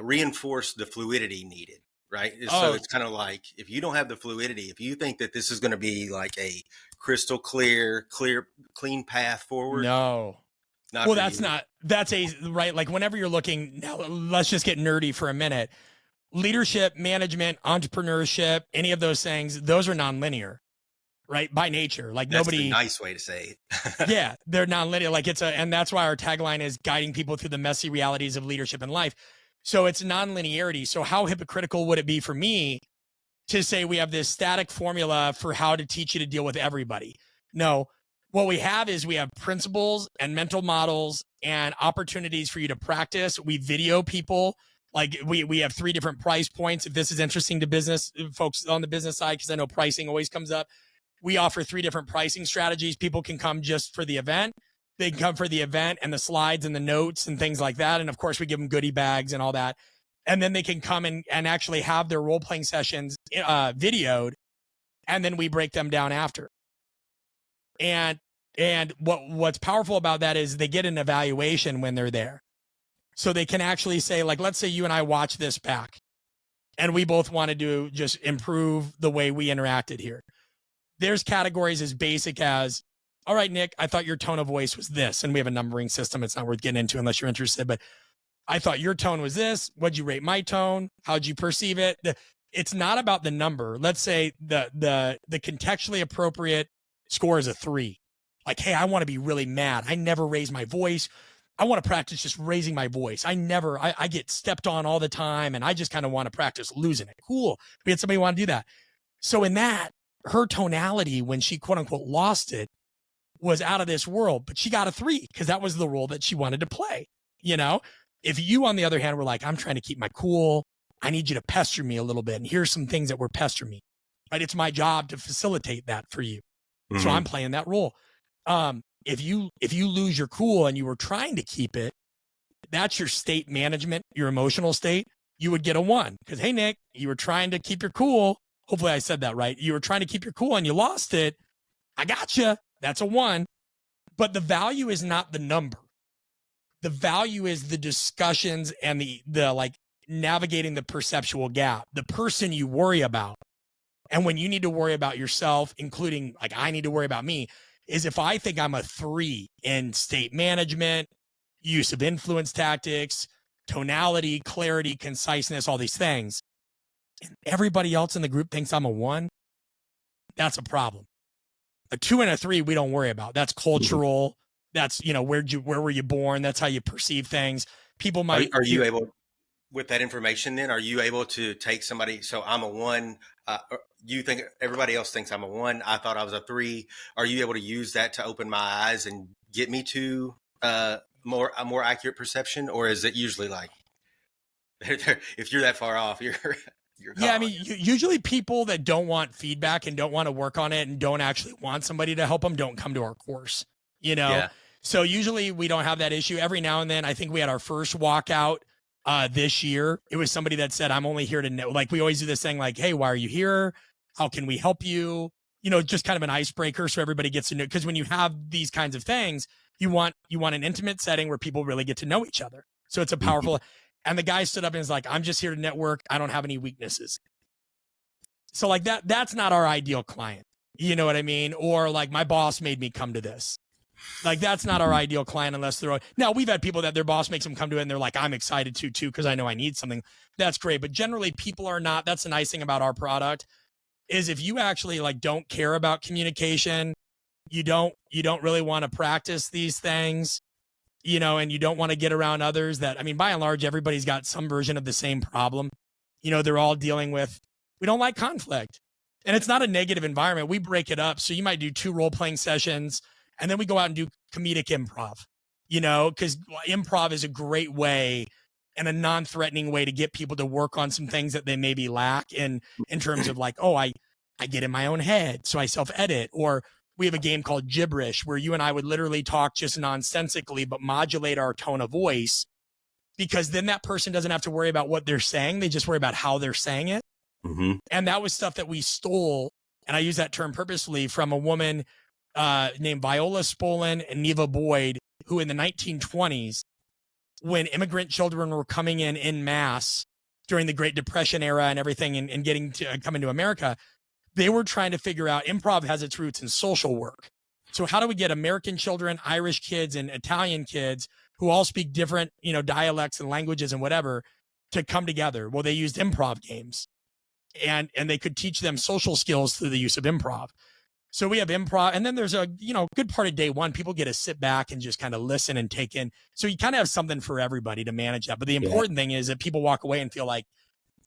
Speaker 2: reinforced the fluidity needed. Right. So it's kind of like, if you don't have the fluidity, if you think that this is going to be like a crystal clear, clean path forward.
Speaker 1: No. Well, that's right. Like whenever you're looking now, let's just get nerdy for a minute. Leadership, management, entrepreneurship, any of those things, those are nonlinear, right? By nature. Like
Speaker 2: that's a nice way to say it.
Speaker 1: Yeah. They're nonlinear. Like and that's why our tagline is guiding people through the messy realities of leadership and life. So it's nonlinearity. So how hypocritical would it be for me to say we have this static formula for how to teach you to deal with everybody? No, what we have is we have principles and mental models and opportunities for you to practice. We video people. Like we have 3 different price points. If this is interesting to business folks on the business side, because I know pricing always comes up, we offer 3 different pricing strategies. People can come just for the event. They can come for the event and the slides and the notes and things like that. And of course, we give them goodie bags and all that. And then they can come and actually have their role-playing sessions videoed, and then we break them down after. And what's powerful about that is they get an evaluation when they're there. So they can actually say, like, let's say you and I watch this back, and we both wanted to just improve the way we interacted here. There's categories as basic as, all right, Nick, I thought your tone of voice was this. And we have a numbering system. It's not worth getting into unless you're interested. But I thought your tone was this. What'd you rate my tone? How'd you perceive it? It's not about the number. Let's say the contextually appropriate score is a 3. Like, hey, I want to be really mad. I never raise my voice. I want to practice just raising my voice. I get stepped on all the time. And I just kind of want to practice losing it. Cool. We had somebody want to do that. So in that, her tonality when she quote unquote lost it was out of this world, but she got a 3 because that was the role that she wanted to play. If you, on the other hand, were like, I'm trying to keep my cool, I need you to pester me a little bit. And here's some things that were pestering me, right? It's my job to facilitate that for you. Mm-hmm. So I'm playing that role. If you lose your cool and you were trying to keep it, that's your state management, your emotional state. You would get a 1 because, hey, Nick, you were trying to keep your cool. Hopefully I said that right. You were trying to keep your cool and you lost it. I gotcha. That's a 1. But the value is not the number. The value is the discussions and the like navigating the perceptual gap, the person you worry about. And when you need to worry about yourself, including like I need to worry about me, is if I think I'm a 3 in state management, use of influence tactics, tonality, clarity, conciseness, all these things, and everybody else in the group thinks I'm a 1, that's a problem. A 2 and a 3, we don't worry about. That's cultural. That's, where were you born? That's how you perceive things. People might.
Speaker 2: Are you able, with that information then, are you able to take somebody, so I'm a 1, you think everybody else thinks I'm a 1, I thought I was a 3. Are you able to use that to open my eyes and get me to a more accurate perception? Or is it usually like, if you're that far off, you're gone?
Speaker 1: Yeah, I mean, usually people that don't want feedback and don't want to work on it and don't actually want somebody to help them don't come to our course, Yeah. So usually we don't have that issue. Every now and then, I think we had our first walkout this year. It was somebody that said, I'm only here to know, like, we always do this thing like, hey, why are you here? How can we help you? Just kind of an icebreaker so everybody gets to know. Because when you have these kinds of things, you want an intimate setting where people really get to know each other. So it's a powerful. And the guy stood up and was like, I'm just here to network. I don't have any weaknesses. So like that's not our ideal client. You know what I mean? Or like, my boss made me come to this. Like, that's not our ideal client unless they're. Now, we've had people that their boss makes them come to it and they're like, I'm excited to too, because I know I need something. That's great. But generally, people are not. That's the nice thing about our product is if you actually like don't care about communication, you don't really want to practice these things, and you don't want to get around others that, I mean, by and large, everybody's got some version of the same problem. They're all dealing with, we don't like conflict. And it's not a negative environment. We break it up. So you might do 2 role-playing sessions, and then we go out and do comedic improv, because improv is a great way and a non-threatening way to get people to work on some things that they maybe lack in terms of like, oh, I get in my own head, so I self-edit. Or we have a game called Gibberish where you and I would literally talk just nonsensically, but modulate our tone of voice, because then that person doesn't have to worry about what they're saying. They just worry about how they're saying it.
Speaker 2: Mm-hmm.
Speaker 1: And that was stuff that we stole, and I use that term purposefully, from a woman named Viola Spolin and Neva Boyd, who in the 1920s, when immigrant children were coming in mass during the Great Depression era and everything, and getting to coming to America, they were trying to figure out, improv has its roots in social work. So how do we get American children, Irish kids, and Italian kids who all speak different, dialects and languages and whatever to come together? Well, they used improv games. And they could teach them social skills through the use of improv. So we have improv, and then there's a good part of day one, people get to sit back and just kind of listen and take in. So you kind of have something for everybody to manage that. But the important thing is that people walk away and feel like,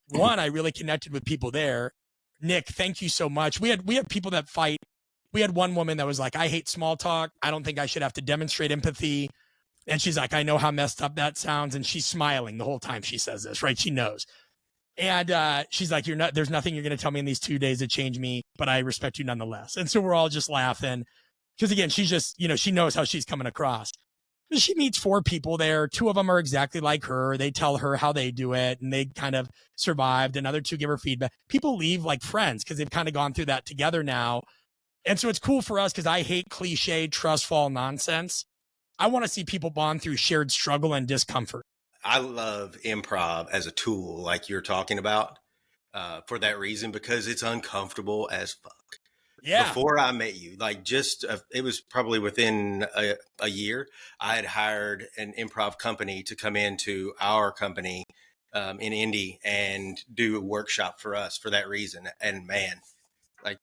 Speaker 1: one, I really connected with people there. Nick, thank you so much. We had people that fight. We had one woman that was like, I hate small talk. I don't think I should have to demonstrate empathy. And she's like, I know how messed up that sounds. And she's smiling the whole time she says this, right? She knows. And she's like, there's nothing you're going to tell me in these 2 days to change me, but I respect you nonetheless. And so we're all just laughing because, again, she's just, she knows how she's coming across. She meets 4 people there. 2 of them are exactly like her. They tell her how they do it, and they kind of survived. Another 2 give her feedback. People leave like friends because they've kind of gone through that together now. And so it's cool for us because I hate cliche trust fall nonsense. I want to see people bond through shared struggle and discomfort.
Speaker 2: I love improv as a tool, like you're talking about, for that reason, because it's uncomfortable as fuck.
Speaker 1: Yeah.
Speaker 2: Before I met you, like it was probably within a year, I had hired an improv company to come into our company in Indy and do a workshop for us for that reason. And man, like,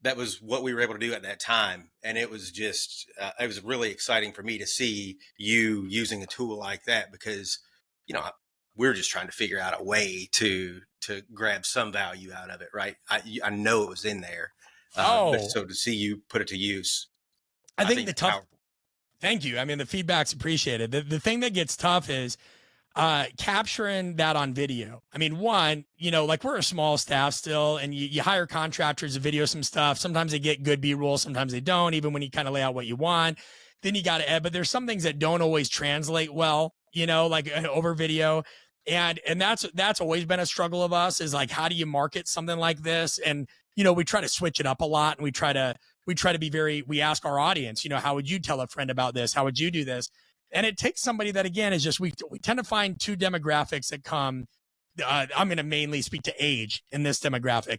Speaker 2: that was what we were able to do at that time. And it was just, it was really exciting for me to see you using a tool like that, because, we're just trying to figure out a way to grab some value out of it. Right. I know it was in there. But so to see you put it to use,
Speaker 1: I think the tough, powerful. Thank you. I mean, the feedback's appreciated. The thing that gets tough is capturing that on video. I mean, one, like, we're a small staff still, and you hire contractors to video some stuff. Sometimes they get good B-roll, sometimes they don't, even when you kind of lay out what you want. Then you got to edit, but there's some things that don't always translate well, like over video. And that's always been a struggle of us, is like, how do you market something like this? And, we try to switch it up a lot, and we try to be we ask our audience, how would you tell a friend about this? How would you do this? And it takes somebody that, again, is just, we tend to find 2 demographics that come. I'm going to mainly speak to age in this demographic.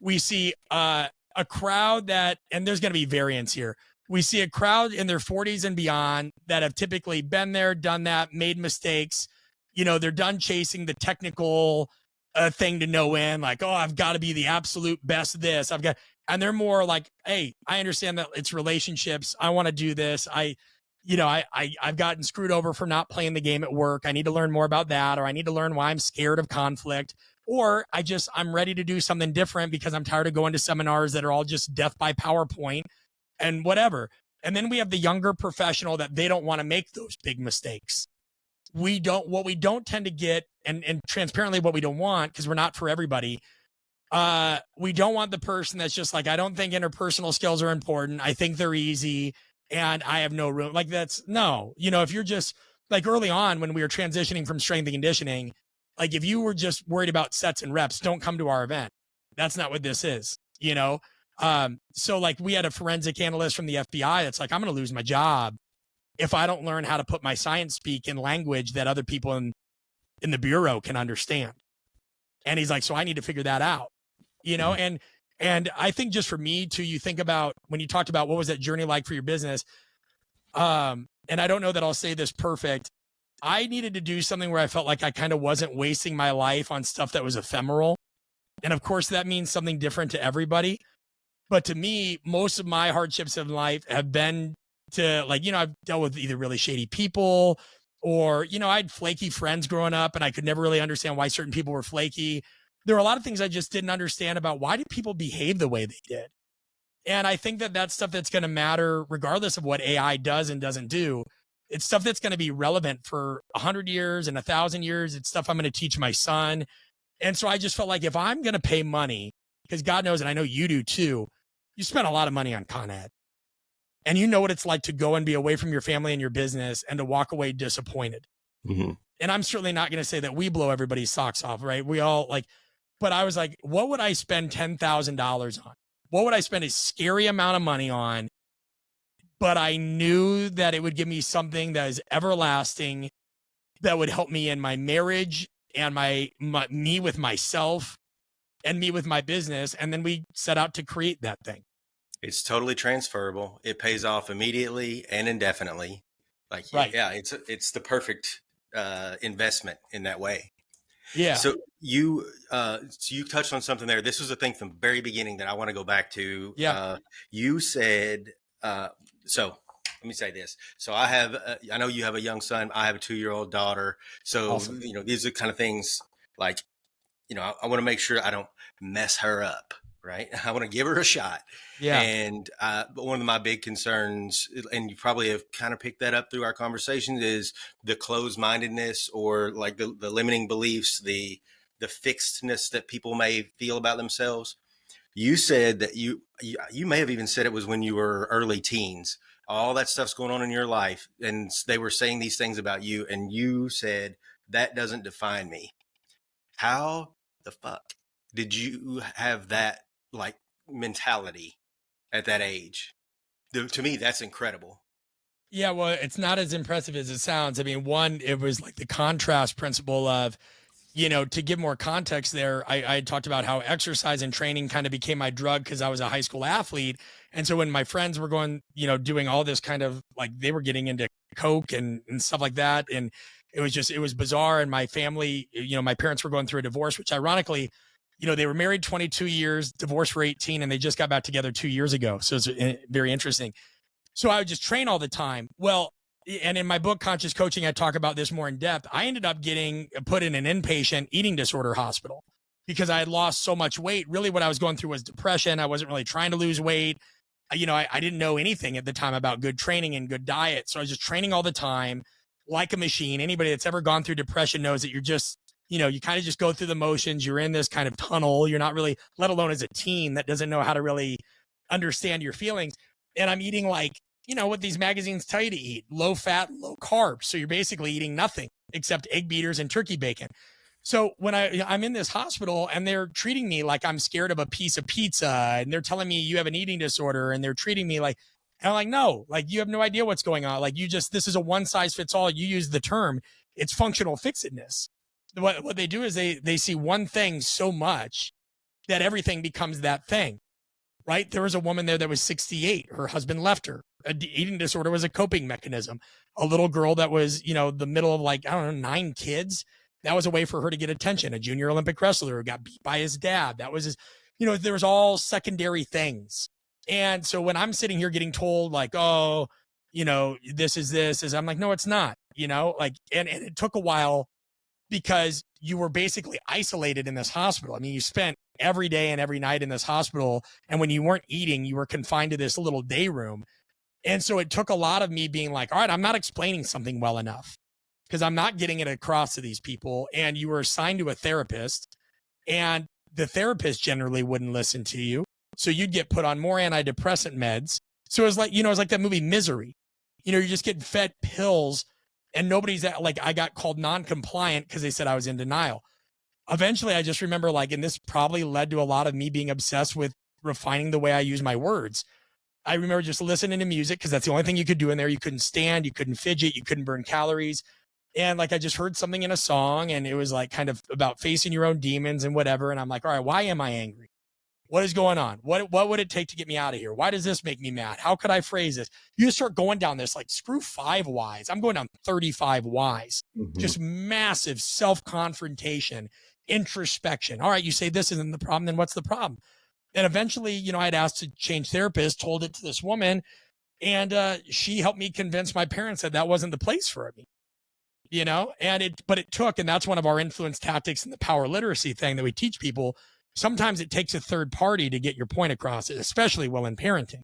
Speaker 1: We see a crowd that, and there's going to be variance here. We see a crowd in their 40s and beyond that have typically been there, done that, made mistakes. They're done chasing the technical thing to no end. Like, oh, I've got to be the absolute best this. And they're more like, hey, I understand that it's relationships. I want to do this. I've gotten screwed over for not playing the game at work. I need to learn more about that, or I need to learn why I'm scared of conflict, or I'm ready to do something different because I'm tired of going to seminars that are all just death by PowerPoint and whatever. And then we have the younger professional that they don't want to make those big mistakes. What we don't tend to get, and transparently what we don't want, because we're not for everybody, we don't want the person that's just like, I don't think interpersonal skills are important. I think they're easy and I have no room. Like, that's no, if you're just, like early on when we were transitioning from strength and conditioning, like if you were just worried about sets and reps, don't come to our event. That's not what this is, you know? So like we had a forensic analyst from the FBI that's like, I'm going to lose my job if I don't learn how to put my science speak in language that other people in the bureau can understand. And he's like, so I need to figure that out, you know? And I think just for me too, you think about when you talked about what was that journey like for your business. And I don't know that I'll say this perfect. I needed to do something where I felt like I kind of wasn't wasting my life on stuff that was ephemeral. And of course that means something different to everybody. But to me, most of my hardships in life have been to like, I've dealt with either really shady people or, I had flaky friends growing up and I could never really understand why certain people were flaky. There were a lot of things I just didn't understand about why did people behave the way they did. And I think that that's stuff that's going to matter regardless of what AI does and doesn't do. It's stuff that's going to be relevant for 100 years and 1,000 years. It's stuff I'm going to teach my son. And so I just felt like if I'm going to pay money, because God knows, and I know you do too, you spend a lot of money on Con Ed. And you know what it's like to go and be away from your family and your business and to walk away disappointed.
Speaker 2: Mm-hmm.
Speaker 1: And I'm certainly not going to say that we blow everybody's socks off, right? We all like, but I was like, what would I spend $10,000 on? What would I spend a scary amount of money on? But I knew that it would give me something that is everlasting, that would help me in my marriage and me with myself and me with my business. And then we set out to create that thing.
Speaker 2: It's totally transferable. It pays off immediately and indefinitely. Like,
Speaker 1: right.
Speaker 2: Yeah, it's the perfect investment in that way.
Speaker 1: Yeah.
Speaker 2: So you touched on something there. This was a thing from the very beginning that I want to go back to.
Speaker 1: Yeah.
Speaker 2: You said, so let me say this. So I know you have a young son. I have a 2-year-old daughter. So,
Speaker 1: awesome.
Speaker 2: These are kind of things like, I want to make sure I don't mess her up. Right. I want to give her a shot.
Speaker 1: Yeah.
Speaker 2: And but one of my big concerns, and you probably have kind of picked that up through our conversations, is the closed-mindedness or like the limiting beliefs, the fixedness that people may feel about themselves. You said that you may have even said it was when you were early teens. All that stuff's going on in your life, and they were saying these things about you, and you said that doesn't define me. How the fuck did you have that like mentality at that age? To me, that's incredible.
Speaker 1: Yeah, well, it's not as impressive as it sounds. I mean, one, it was like the contrast principle of, to give more context there, I talked about how exercise and training kind of became my drug because I was a high school athlete. And so when my friends were going, doing all this kind of like, they were getting into coke and stuff like that. And it was bizarre. And my family, my parents were going through a divorce, which ironically, they were married 22 years, divorced for 18, and they just got back together 2 years ago. So it's very interesting. So I would just train all the time. Well, and in my book, Conscious Coaching, I talk about this more in depth. I ended up getting put in an inpatient eating disorder hospital because I had lost so much weight. Really what I was going through was depression. I wasn't really trying to lose weight. I didn't know anything at the time about good training and good diet. So I was just training all the time like a machine. Anybody that's ever gone through depression knows that you're just, you kind of just go through the motions. You're in this kind of tunnel. You're not really, let alone as a teen that doesn't know how to really understand your feelings. And I'm eating like, what these magazines tell you to eat, low fat, low carbs. So you're basically eating nothing except egg beaters and turkey bacon. So when I'm in this hospital and they're treating me like I'm scared of a piece of pizza and they're telling me you have an eating disorder and they're treating me like, and I'm like, no, like you have no idea what's going on. Like this is a one size fits all. You use the term, it's functional fixedness. What they do is they see one thing so much that everything becomes that thing. Right? There was a woman there that was 68. Her husband left her. Eating disorder was a coping mechanism. A little girl that was, the middle of like, I don't know, 9 kids. That was a way for her to get attention. A junior Olympic wrestler who got beat by his dad. That was his, there was all secondary things. And so when I'm sitting here getting told like, oh, this is, I'm like, no, it's not, like, and it took a while because you were basically isolated in this hospital. I mean, you spent every day and every night in this hospital. And when you weren't eating, you were confined to this little day room. And so it took a lot of me being like, all right, I'm not explaining something well enough because I'm not getting it across to these people. And you were assigned to a therapist and the therapist generally wouldn't listen to you. So you'd get put on more antidepressant meds. So it was like, it was like that movie Misery. You're just getting fed pills And like, I got called non-compliant because they said I was in denial. Eventually, I just remember, like, and this probably led to a lot of me being obsessed with refining the way I use my words. I remember just listening to music because that's the only thing you could do in there. You couldn't stand, you couldn't fidget, you couldn't burn calories. And like, I just heard something in a song and it was like kind of about facing your own demons and whatever. And I'm like, all right, why am I angry? What is going on? What would it take to get me out of here? Why does this make me mad? How could I phrase this? You just start going down this, like, screw 5 whys. I'm going down 35 whys. Just massive self-confrontation, introspection. All right, you say this isn't the problem, then what's the problem? And eventually, I had asked to change therapists, told it to this woman, and she helped me convince my parents that wasn't the place for me. But it took, and that's one of our influence tactics in the power literacy thing that we teach people. Sometimes it takes a third party to get your point across, especially while in parenting.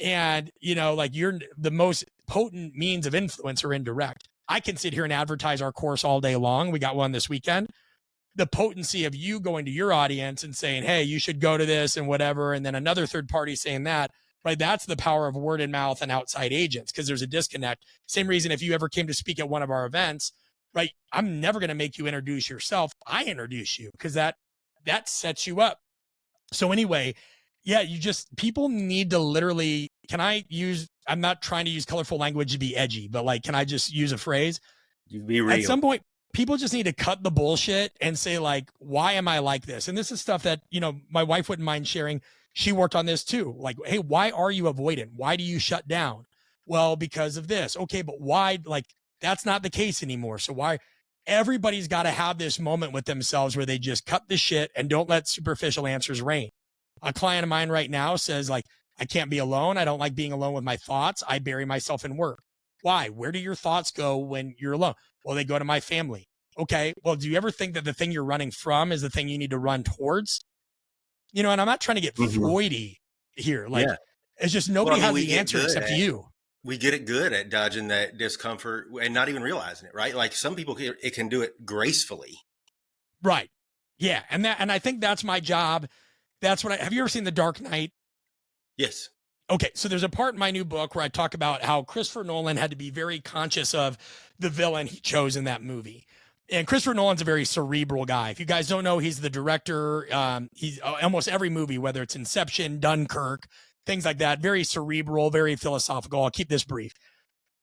Speaker 1: And, like, you're the most potent means of influence are indirect. I can sit here and advertise our course all day long. We got one this weekend. The potency of you going to your audience and saying, hey, you should go to this and whatever. And then another third party saying that, right? That's the power of word and mouth and outside agents, because there's a disconnect. Same reason if you ever came to speak at one of our events, right? I'm never going to make you introduce yourself. I introduce you because that sets you up. So anyway, yeah, people need to literally, I'm not trying to use colorful language to be edgy, but like, can I just use a phrase?
Speaker 2: You be real.
Speaker 1: At some point, people just need to cut the bullshit and say, like, why am I like this? And this is stuff that, my wife wouldn't mind sharing. She worked on this too. Like, hey, why are you avoidant? Why do you shut down? Well, because of this. Okay, but why? Like, that's not the case anymore. So why? Everybody's got to have this moment with themselves where they just cut the shit and don't let superficial answers reign. A client of mine right now says, like, I can't be alone. I don't like being alone with my thoughts. I bury myself in work. Why? Where do your thoughts go when you're alone? Well, they go to my family. Okay. Well, do you ever think that the thing you're running from is the thing you need to run towards? And I'm not trying to get Freudy here. Like, it's just nobody has the answer except you.
Speaker 2: We get it good at dodging that discomfort and not even realizing it, right? Like, some people, it can do it gracefully.
Speaker 1: Right. Yeah. And I think that's my job. That's what have you ever seen The Dark Knight?
Speaker 2: Yes.
Speaker 1: Okay. So there's a part in my new book where I talk about how Christopher Nolan had to be very conscious of the villain he chose in that movie. And Christopher Nolan's a very cerebral guy. If you guys don't know, he's the director. He's almost every movie, whether it's Inception, Dunkirk, things like that, very cerebral, very philosophical. I'll keep this brief.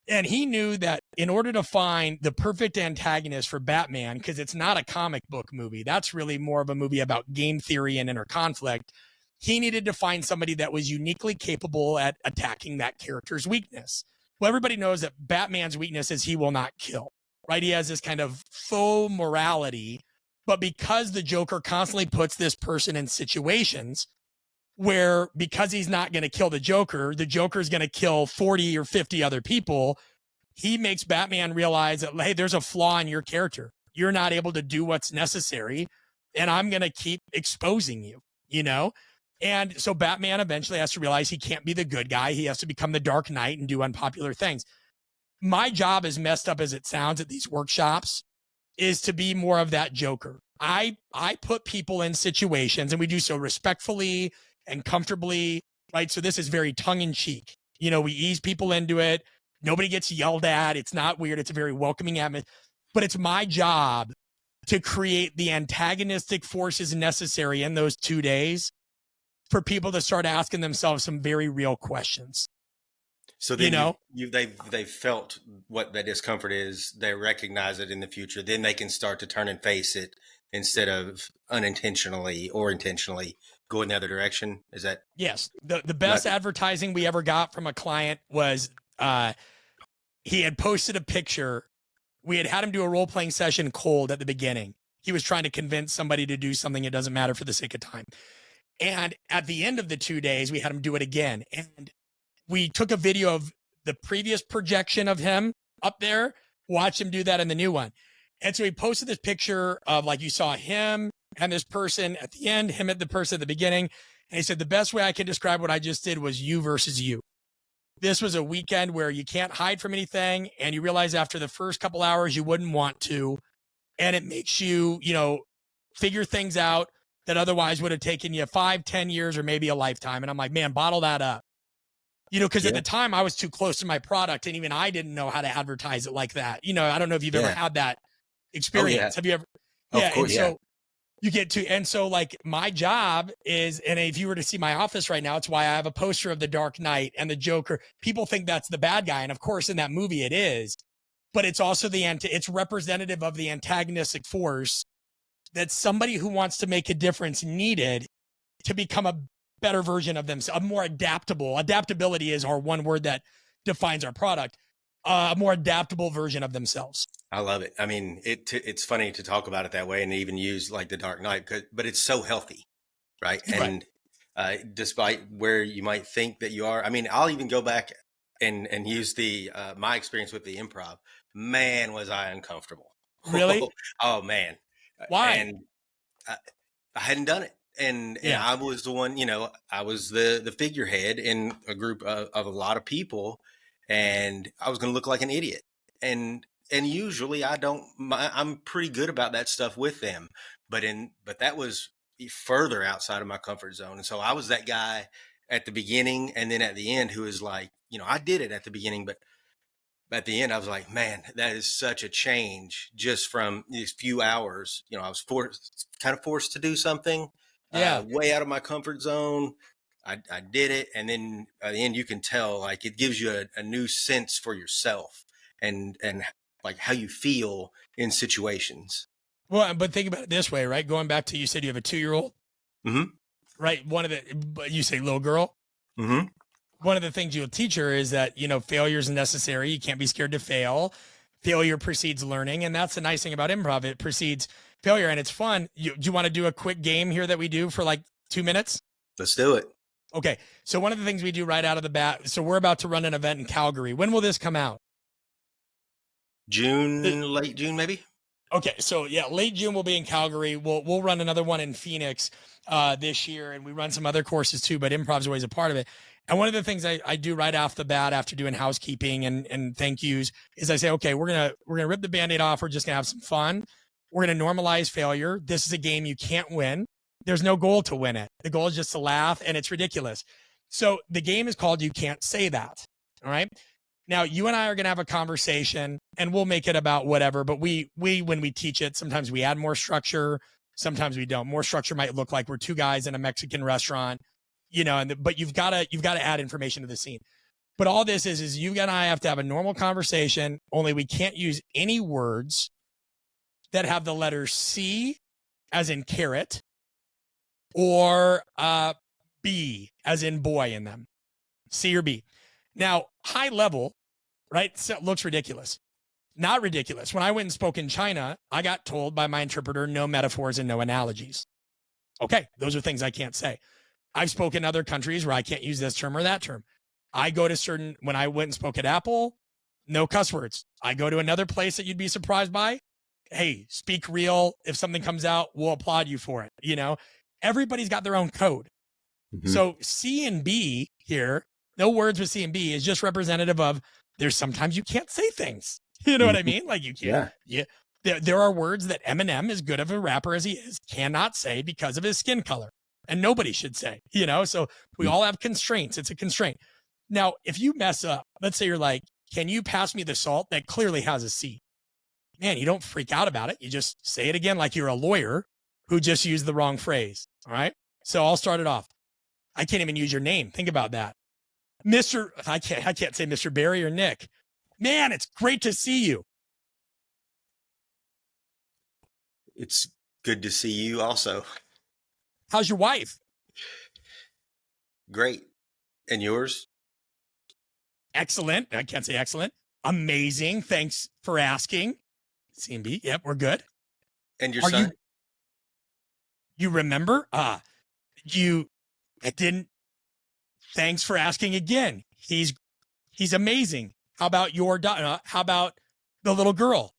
Speaker 1: And he knew that in order to find the perfect antagonist for Batman, because it's not a comic book movie, that's really more of a movie about game theory and inner conflict, he needed to find somebody that was uniquely capable at attacking that character's weakness. Well, everybody knows that Batman's weakness is he will not kill, right? He has this kind of faux morality, but because the Joker constantly puts this person in situations where, because he's not going to kill the Joker is going to kill 40 or 50 other people, he makes Batman realize that, hey, there's a flaw in your character. You're not able to do what's necessary, and I'm going to keep exposing you, And so Batman eventually has to realize he can't be the good guy. He has to become the Dark Knight and do unpopular things. My job, as messed up as it sounds at these workshops, is to be more of that Joker. I put people in situations, and we do so respectfully and comfortably, right? So this is very tongue-in-cheek. We ease people into it. Nobody gets yelled at. It's not weird. It's a very welcoming atmosphere. But it's my job to create the antagonistic forces necessary in those 2 days for people to start asking themselves some very real questions.
Speaker 2: So then they've felt what that discomfort is. They recognize it in the future. Then they can start to turn and face it instead of unintentionally or intentionally going the other direction. Is that?
Speaker 1: Yes. The best advertising we ever got from a client was he had posted a picture. We had him do a role-playing session cold at the beginning. He was trying to convince somebody to do something. It doesn't matter for the sake of time. And at the end of the 2 days, we had him do it again. And we took a video of the previous projection of him up there, watched him do that in the new one. And so he posted this picture of, like, you saw him and this person at the end, him at the person at the beginning. And he said, the best way I can describe what I just did was you versus you. This was a weekend where you can't hide from anything. And you realize after the first couple hours, you wouldn't want to. And it makes you, figure things out that otherwise would have taken you 5, 10 years, or maybe a lifetime. And I'm like, man, bottle that up. because at
Speaker 2: Yeah.
Speaker 1: the time I was too close to my product, and even I didn't know how to advertise it like that. I don't know if you've ever
Speaker 2: Yeah.
Speaker 1: had that
Speaker 2: Oh yeah.
Speaker 1: experience. Have you ever?
Speaker 2: Of
Speaker 1: Yeah. And
Speaker 2: course. Yeah.
Speaker 1: so you get to, and so like my job is, and if you were to see my office right now, it's why I have a poster of the Dark Knight and the Joker. People think that's the bad guy. And of course, in that movie, it is, but it's also it's representative of the antagonistic force that somebody who wants to make a difference needed to become a better version of themselves, a more adaptable. Adaptability is our one word that defines our product, a more adaptable version of themselves.
Speaker 2: I love it. I mean, it's funny to talk about it that way and even use like the Dark Knight, but it's so healthy, right?
Speaker 1: Right.
Speaker 2: And despite where you might think that you are, I mean, I'll even go back and use the my experience with the improv. Man, was I uncomfortable.
Speaker 1: Really?
Speaker 2: Oh man,
Speaker 1: Why?
Speaker 2: and I hadn't done it. And
Speaker 1: Yeah.
Speaker 2: I was the one, I was the figurehead in a group of a lot of people, and I was going to look like an idiot. And usually I don't, I'm pretty good about that stuff with them, but that was further outside of my comfort zone. And so I was that guy at the beginning, and then at the end who was like, I did it at the beginning, but at the end, I was like, man, that is such a change just from these few hours. I was kind of forced to do something
Speaker 1: Yeah.
Speaker 2: way out of my comfort zone. I did it. And then at the end, you can tell like it gives you a new sense for yourself and like how you feel in situations.
Speaker 1: Well, but think about it this way, right? Going back to, you said you have a 2-year-old,
Speaker 2: Mm-hmm.
Speaker 1: right? You say little girl.
Speaker 2: Mm-hmm.
Speaker 1: One of the things you'll teach her is that, failure is necessary. You can't be scared to fail. Failure precedes learning. And that's the nice thing about improv. It precedes failure, and it's fun. Do you want to do a quick game here that we do for like 2 minutes?
Speaker 2: Let's do it.
Speaker 1: Okay. So one of the things we do right out of the bat, so we're about to run an event in Calgary. When will this come out?
Speaker 2: Late June, maybe.
Speaker 1: Okay, so yeah, late June we'll be in Calgary. We'll run another one in Phoenix this year, and we run some other courses too. But improv's always a part of it. And one of the things I do right off the bat after doing housekeeping and thank yous is I say, okay, we're gonna rip the Band-Aid off. We're just gonna have some fun. We're gonna normalize failure. This is a game you can't win. There's no goal to win it. The goal is just to laugh, and it's ridiculous. So the game is called You Can't Say That. All right. Now, you and I are going to have a conversation, and we'll make it about whatever. But we when we teach it, sometimes we add more structure, sometimes we don't. More structure might look like we're two guys in a Mexican restaurant, but you've got to add information to the scene. But all this is you and I have to have a normal conversation. Only we can't use any words that have the letter C, as in carrot, or B, as in boy, in them. C or B. Now, high level, right? So it looks ridiculous. Not ridiculous. When I went and spoke in China, I got told by my interpreter, no metaphors and no analogies. Okay, those are things I can't say. I've spoken in other countries where I can't use this term or that term. When I went and spoke at Apple, no cuss words. I go to another place that you'd be surprised by. Hey, speak real. If something comes out, we'll applaud you for it. Everybody's got their own code.
Speaker 2: Mm-hmm.
Speaker 1: So C and B here, no words with C and B, is just representative of there's sometimes you can't say things. You know what I mean? Like you can't. Yeah. There are words that Eminem, as good of a rapper as he is, cannot say because of his skin color. And nobody should say, so we all have constraints. It's a constraint. Now, if you mess up, let's say you're like, can you pass me the salt? That clearly has a C. Man, you don't freak out about it. You just say it again like you're a lawyer who just used the wrong phrase. All right. So I'll start it off. I can't even use your name. Think about that. I can't say Mr. Barry or Nick. Man, it's great to see you.
Speaker 2: It's good to see you also.
Speaker 1: How's your wife?
Speaker 2: Great. And yours?
Speaker 1: Excellent. I can't say excellent. Amazing. Thanks for asking. CMB. Yep, we're good.
Speaker 2: And your son?
Speaker 1: You remember? You didn't. Thanks for asking again. He's amazing. How about your daughter? How about the little girl?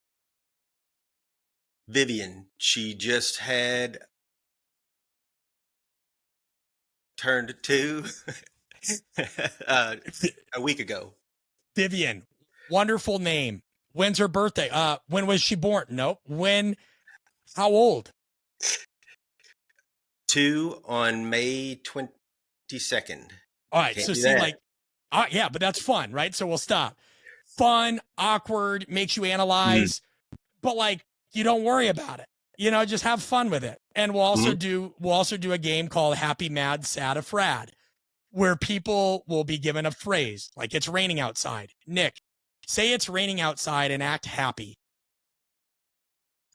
Speaker 2: Vivian. She just had turned 2 a week ago.
Speaker 1: Vivian, wonderful name. When's her birthday? When was she born? Nope. When? How old?
Speaker 2: 2 on May 22nd.
Speaker 1: All right. So see, like, Yeah, but that's fun, right? So we'll stop. Fun, awkward, makes you analyze, but like you don't worry about it. Just have fun with it. And we'll also do a game called Happy, Mad, Sad, Afrad, where people will be given a phrase like it's raining outside. Nick, say it's raining outside and act happy.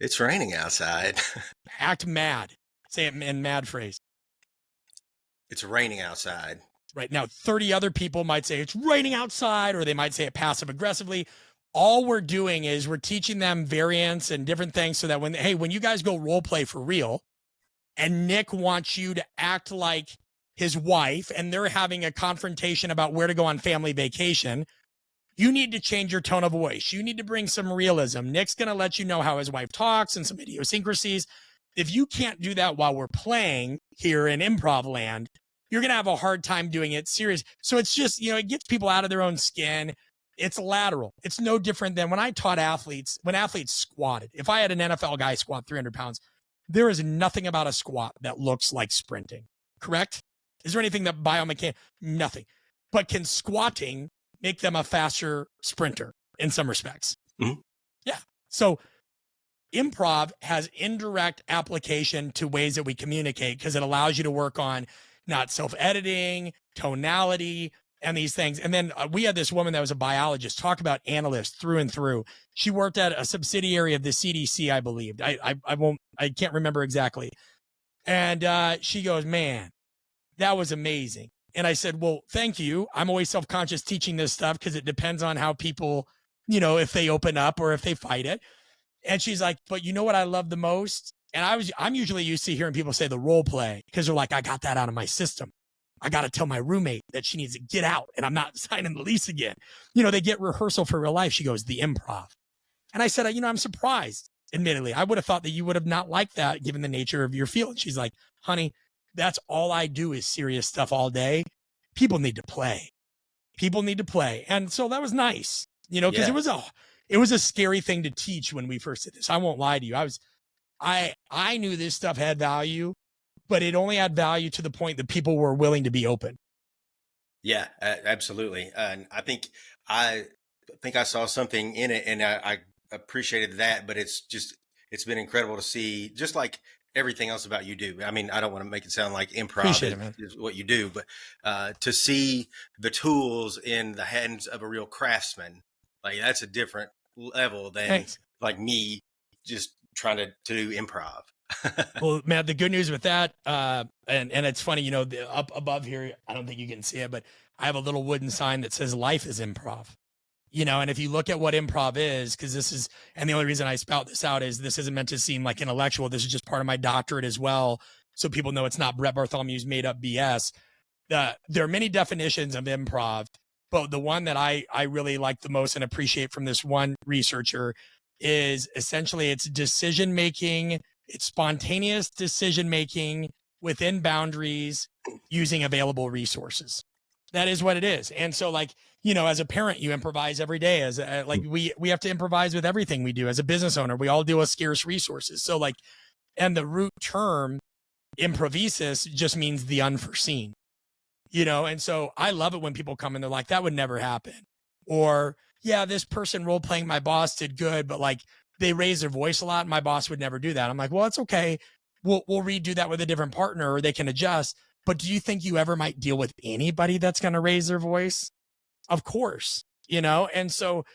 Speaker 2: It's raining outside.
Speaker 1: Act mad. Say it in mad phrase.
Speaker 2: It's raining outside.
Speaker 1: Right now, 30 other people might say it's raining outside, or they might say it passive aggressively. All we're doing is we're teaching them variants and different things so that when you guys go role play for real and Nick wants you to act like his wife and they're having a confrontation about where to go on family vacation, you need to change your tone of voice. You need to bring some realism. Nick's going to let you know how his wife talks and some idiosyncrasies. If you can't do that while we're playing here in improv land, you're going to have a hard time doing it serious. So it's just, it gets people out of their own skin. It's lateral. It's no different than when I taught athletes, when athletes squatted. If I had an NFL guy squat 300 pounds, there is nothing about a squat that looks like sprinting, correct? Is there anything that biomechanics? Nothing. But can squatting make them a faster sprinter in some respects?
Speaker 2: Mm-hmm.
Speaker 1: Yeah. So improv has indirect application to ways that we communicate because it allows you to work on not self-editing, tonality, and these things. And then we had this woman that was a biologist, talk about analyst through and through. She worked at a subsidiary of the CDC, I believed. I can't remember exactly. And she goes, man, that was amazing. And I said, well, thank you. I'm always self-conscious teaching this stuff because it depends on how people, if they open up or if they fight it. And she's like, but you know what I love the most? And I'm usually used to hearing people say the role play because they're like, I got that out of my system. I got to tell my roommate that she needs to get out and I'm not signing the lease again. They get rehearsal for real life. She goes, the improv. And I said, I'm surprised, admittedly. I would have thought that you would have not liked that given the nature of your field. And she's like, honey, that's all I do is serious stuff all day. People need to play. People need to play. And so that was nice, because it was a scary thing to teach when we first did this. I won't lie to you. I knew this stuff had value, but it only had value to the point that people were willing to be open.
Speaker 2: Yeah, absolutely. And I think I saw something in it, and I appreciated that. But it's been incredible to see, just like everything else about you do. I mean, I don't want to make it sound like improv is what you do, but to see the tools in the hands of a real craftsman, like that's a different level than like me just trying to do improv.
Speaker 1: Well, man, the good news with that, and it's funny, up above here, I don't think you can see it, but I have a little wooden sign that says life is improv. And if you look at what improv is, because and the only reason I spout this out is this isn't meant to seem like intellectual. This is just part of my doctorate as well. So people know it's not Brett Bartholomew's made up BS. There are many definitions of improv, but the one that I really like the most and appreciate from this one researcher is essentially it's decision-making. It's spontaneous decision-making within boundaries using available resources. That is what it is. And so as a parent, you improvise every day. We have to improvise with everything we do. As a business owner, we all deal with scarce resources. So and the root term improvisus just means the unforeseen, and so I love it when people come and they're like, that would never happen. Or, yeah, this person role playing my boss did good, but they raise their voice a lot. And my boss would never do that. I'm like, well, it's okay. We'll redo that with a different partner or they can adjust. But do you think you ever might deal with anybody that's going to raise their voice? Of course, and so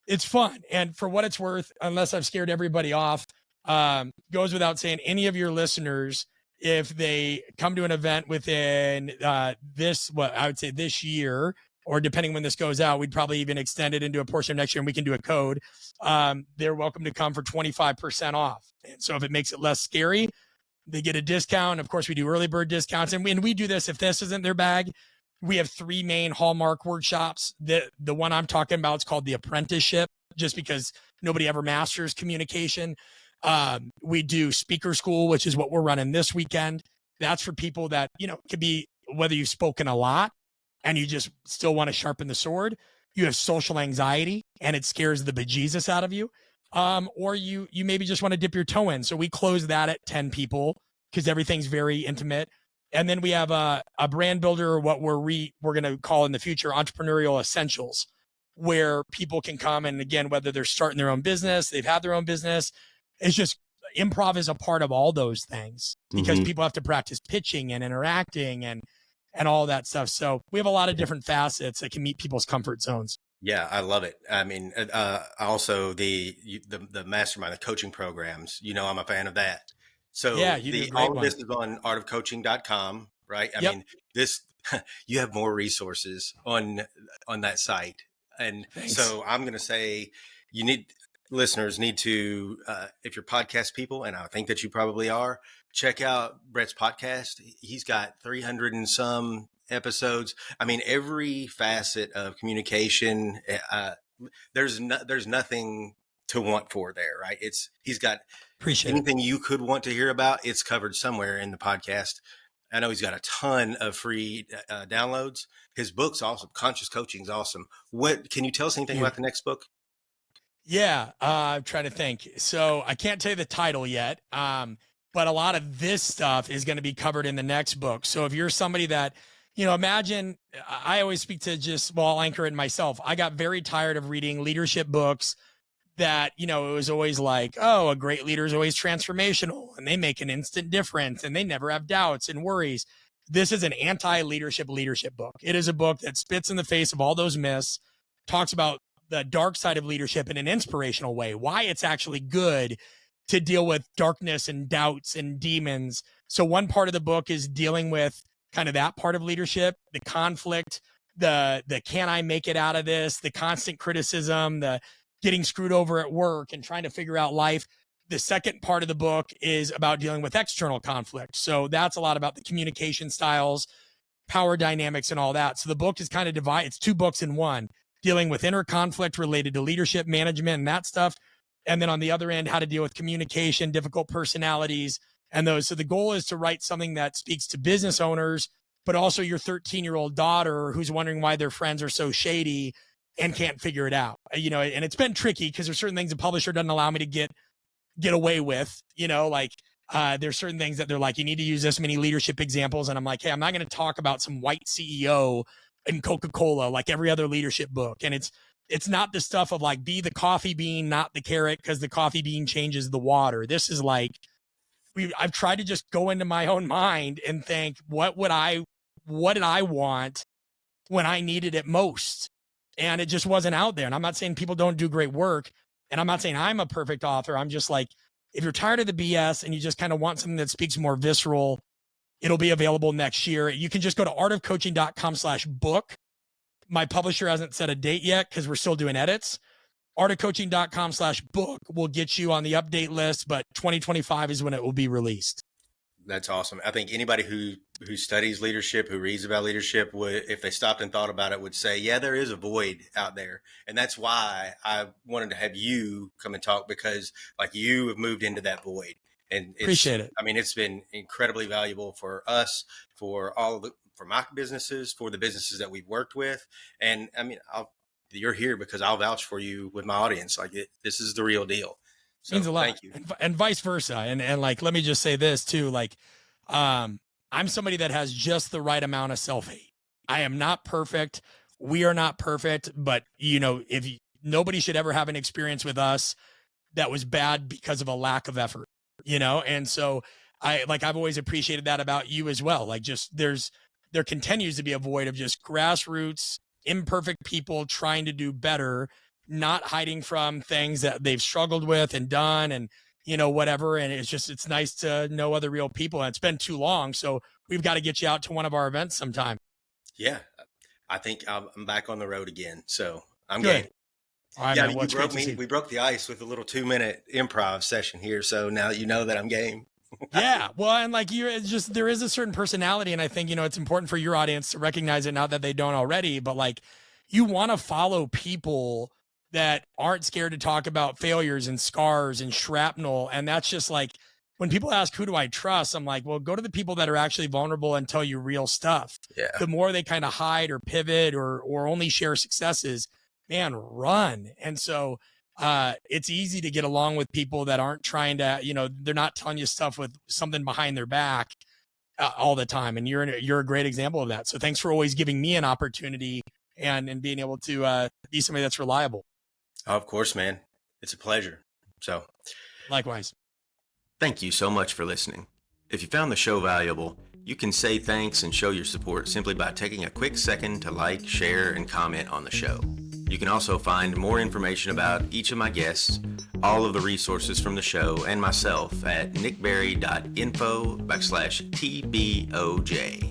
Speaker 1: it's fun. And for what it's worth, unless I've scared everybody off, goes without saying, any of your listeners, if they come to an event within I would say this year, or depending when this goes out, we'd probably even extend it into a portion of next year and we can do a code. They're welcome to come for 25% off. And so if it makes it less scary, they get a discount. Of course, we do early bird discounts. And we do this if this isn't their bag. We have 3 main hallmark workshops. The one I'm talking about is called the apprenticeship, just because nobody ever masters communication. We do speaker school, which is what we're running this weekend. That's for people that, could be whether you've spoken a lot and you just still want to sharpen the sword. You have social anxiety and it scares the bejesus out of you. Or you maybe just want to dip your toe in. So we close that at 10 people because everything's very intimate. And then we have a brand builder, what we're going to call in the future entrepreneurial essentials, where people can come and again, whether they're starting their own business, they've had their own business, it's just improv is a part of all those things because people have to practice pitching and interacting and all that stuff. So we have a lot of different facets that can meet people's comfort zones.
Speaker 2: Yeah, I love it. I mean, also the mastermind, the coaching programs, I'm a fan of that.
Speaker 1: Yeah,
Speaker 2: So
Speaker 1: you do a great
Speaker 2: all of
Speaker 1: one.
Speaker 2: this is on artofcoaching.com, right? I
Speaker 1: Yep.
Speaker 2: mean, this, you have more resources on that site. And
Speaker 1: Thanks.
Speaker 2: so I'm going to say you need, listeners need to, if you're podcast people, and I think that you probably are, check out Brett's podcast. He's got 300 and some episodes. I mean, every facet of communication, there's nothing to want for there, right? He's got
Speaker 1: Appreciate it.
Speaker 2: anything you could want to hear about. It's covered somewhere in the podcast. I know he's got a ton of free downloads. His book's awesome. Conscious Coaching is awesome. What can you tell us anything about the next book?
Speaker 1: Yeah, I'm trying to think. So I can't tell you the title yet, but a lot of this stuff is going to be covered in the next book. So if you're somebody that, imagine I always speak to just, well, I'll anchor it myself. I got very tired of reading leadership books that, it was always like, oh, a great leader is always transformational and they make an instant difference and they never have doubts and worries. This is an anti-leadership leadership book. It is a book that spits in the face of all those myths, talks about the dark side of leadership in an inspirational way, why it's actually good to deal with darkness and doubts and demons. So one part of the book is dealing with kind of that part of leadership, the conflict, the can I make it out of this, the constant criticism, the getting screwed over at work and trying to figure out life. The second part of the book is about dealing with external conflict. So that's a lot about the communication styles, power dynamics, and all that. So the book is kind of divided. It's two books in one, dealing with inner conflict related to leadership, management, and that stuff. And then on the other end, how to deal with communication, difficult personalities, and those. So the goal is to write something that speaks to business owners, but also your 13-year-old daughter who's wondering why their friends are so shady and can't figure it out. And it's been tricky because there's certain things the publisher doesn't allow me to get away with, like there's certain things that they're like, you need to use this many leadership examples. And I'm like, hey, I'm not going to talk about some white CEO and Coca-Cola like every other leadership book. And it's not the stuff of like, be the coffee bean, not the carrot, because the coffee bean changes the water. This is like, I've tried to just go into my own mind and think, what did I want when I needed it most? And it just wasn't out there. And I'm not saying people don't do great work. And I'm not saying I'm a perfect author. I'm just like, if you're tired of the BS and you just kind of want something that speaks more visceral, it'll be available next year. You can just go to artofcoaching.com/book. My publisher hasn't set a date yet because we're still doing edits. artofcoaching.com/book will get you on the update list, but 2025 is when it will be released.
Speaker 2: That's awesome. I think anybody who studies leadership, who reads about leadership, would, if they stopped and thought about it, would say, yeah, there is a void out there. And that's why I wanted to have you come and talk, because like you have moved into that void. And
Speaker 1: Appreciate it.
Speaker 2: I mean, it's been incredibly valuable for us, for for my businesses, for the businesses that we've worked with. And I mean, you're here because I'll vouch for you with my audience. Like this is the real deal. So
Speaker 1: Means a lot.
Speaker 2: thank you.
Speaker 1: And vice versa. And like, let me just say this too. Like, I'm somebody that has just the right amount of self-hate. I am not perfect. We are not perfect, but nobody should ever have an experience with us that was bad because of a lack of effort, And so I've always appreciated that about you as well. Like just there continues to be a void of just grassroots, imperfect people trying to do better, not hiding from things that they've struggled with and done and, whatever. And it's nice to know other real people. And it's been too long. So we've got to get you out to one of our events sometime.
Speaker 2: Yeah. I think I'm back on the road again. So I'm
Speaker 1: Good.
Speaker 2: game.
Speaker 1: All right,
Speaker 2: Yeah,
Speaker 1: man.
Speaker 2: you broke me. We broke the ice with a little 2-minute improv session here. So now you know that I'm game.
Speaker 1: Yeah. Well, and like there is a certain personality. And I think, it's important for your audience to recognize it now that they don't already, but like you want to follow people that aren't scared to talk about failures and scars and shrapnel. And that's just like, when people ask, who do I trust? I'm like, well, go to the people that are actually vulnerable and tell you real stuff.
Speaker 2: Yeah.
Speaker 1: The more they kind of hide or pivot or only share successes, man, run. And so, it's easy to get along with people that aren't trying to, they're not telling you stuff with something behind their back. all the time. And you're a great example of that. So thanks for always giving me an opportunity and being able to be somebody that's reliable.
Speaker 2: Oh, of course, man. It's a pleasure. So
Speaker 1: Likewise.
Speaker 3: Thank you so much for listening. If you found the show valuable, you can say thanks and show your support simply by taking a quick second to like, share, and comment on the show. You can also find more information about each of my guests, all of the resources from the show, and myself at nickberry.info/TBOJ.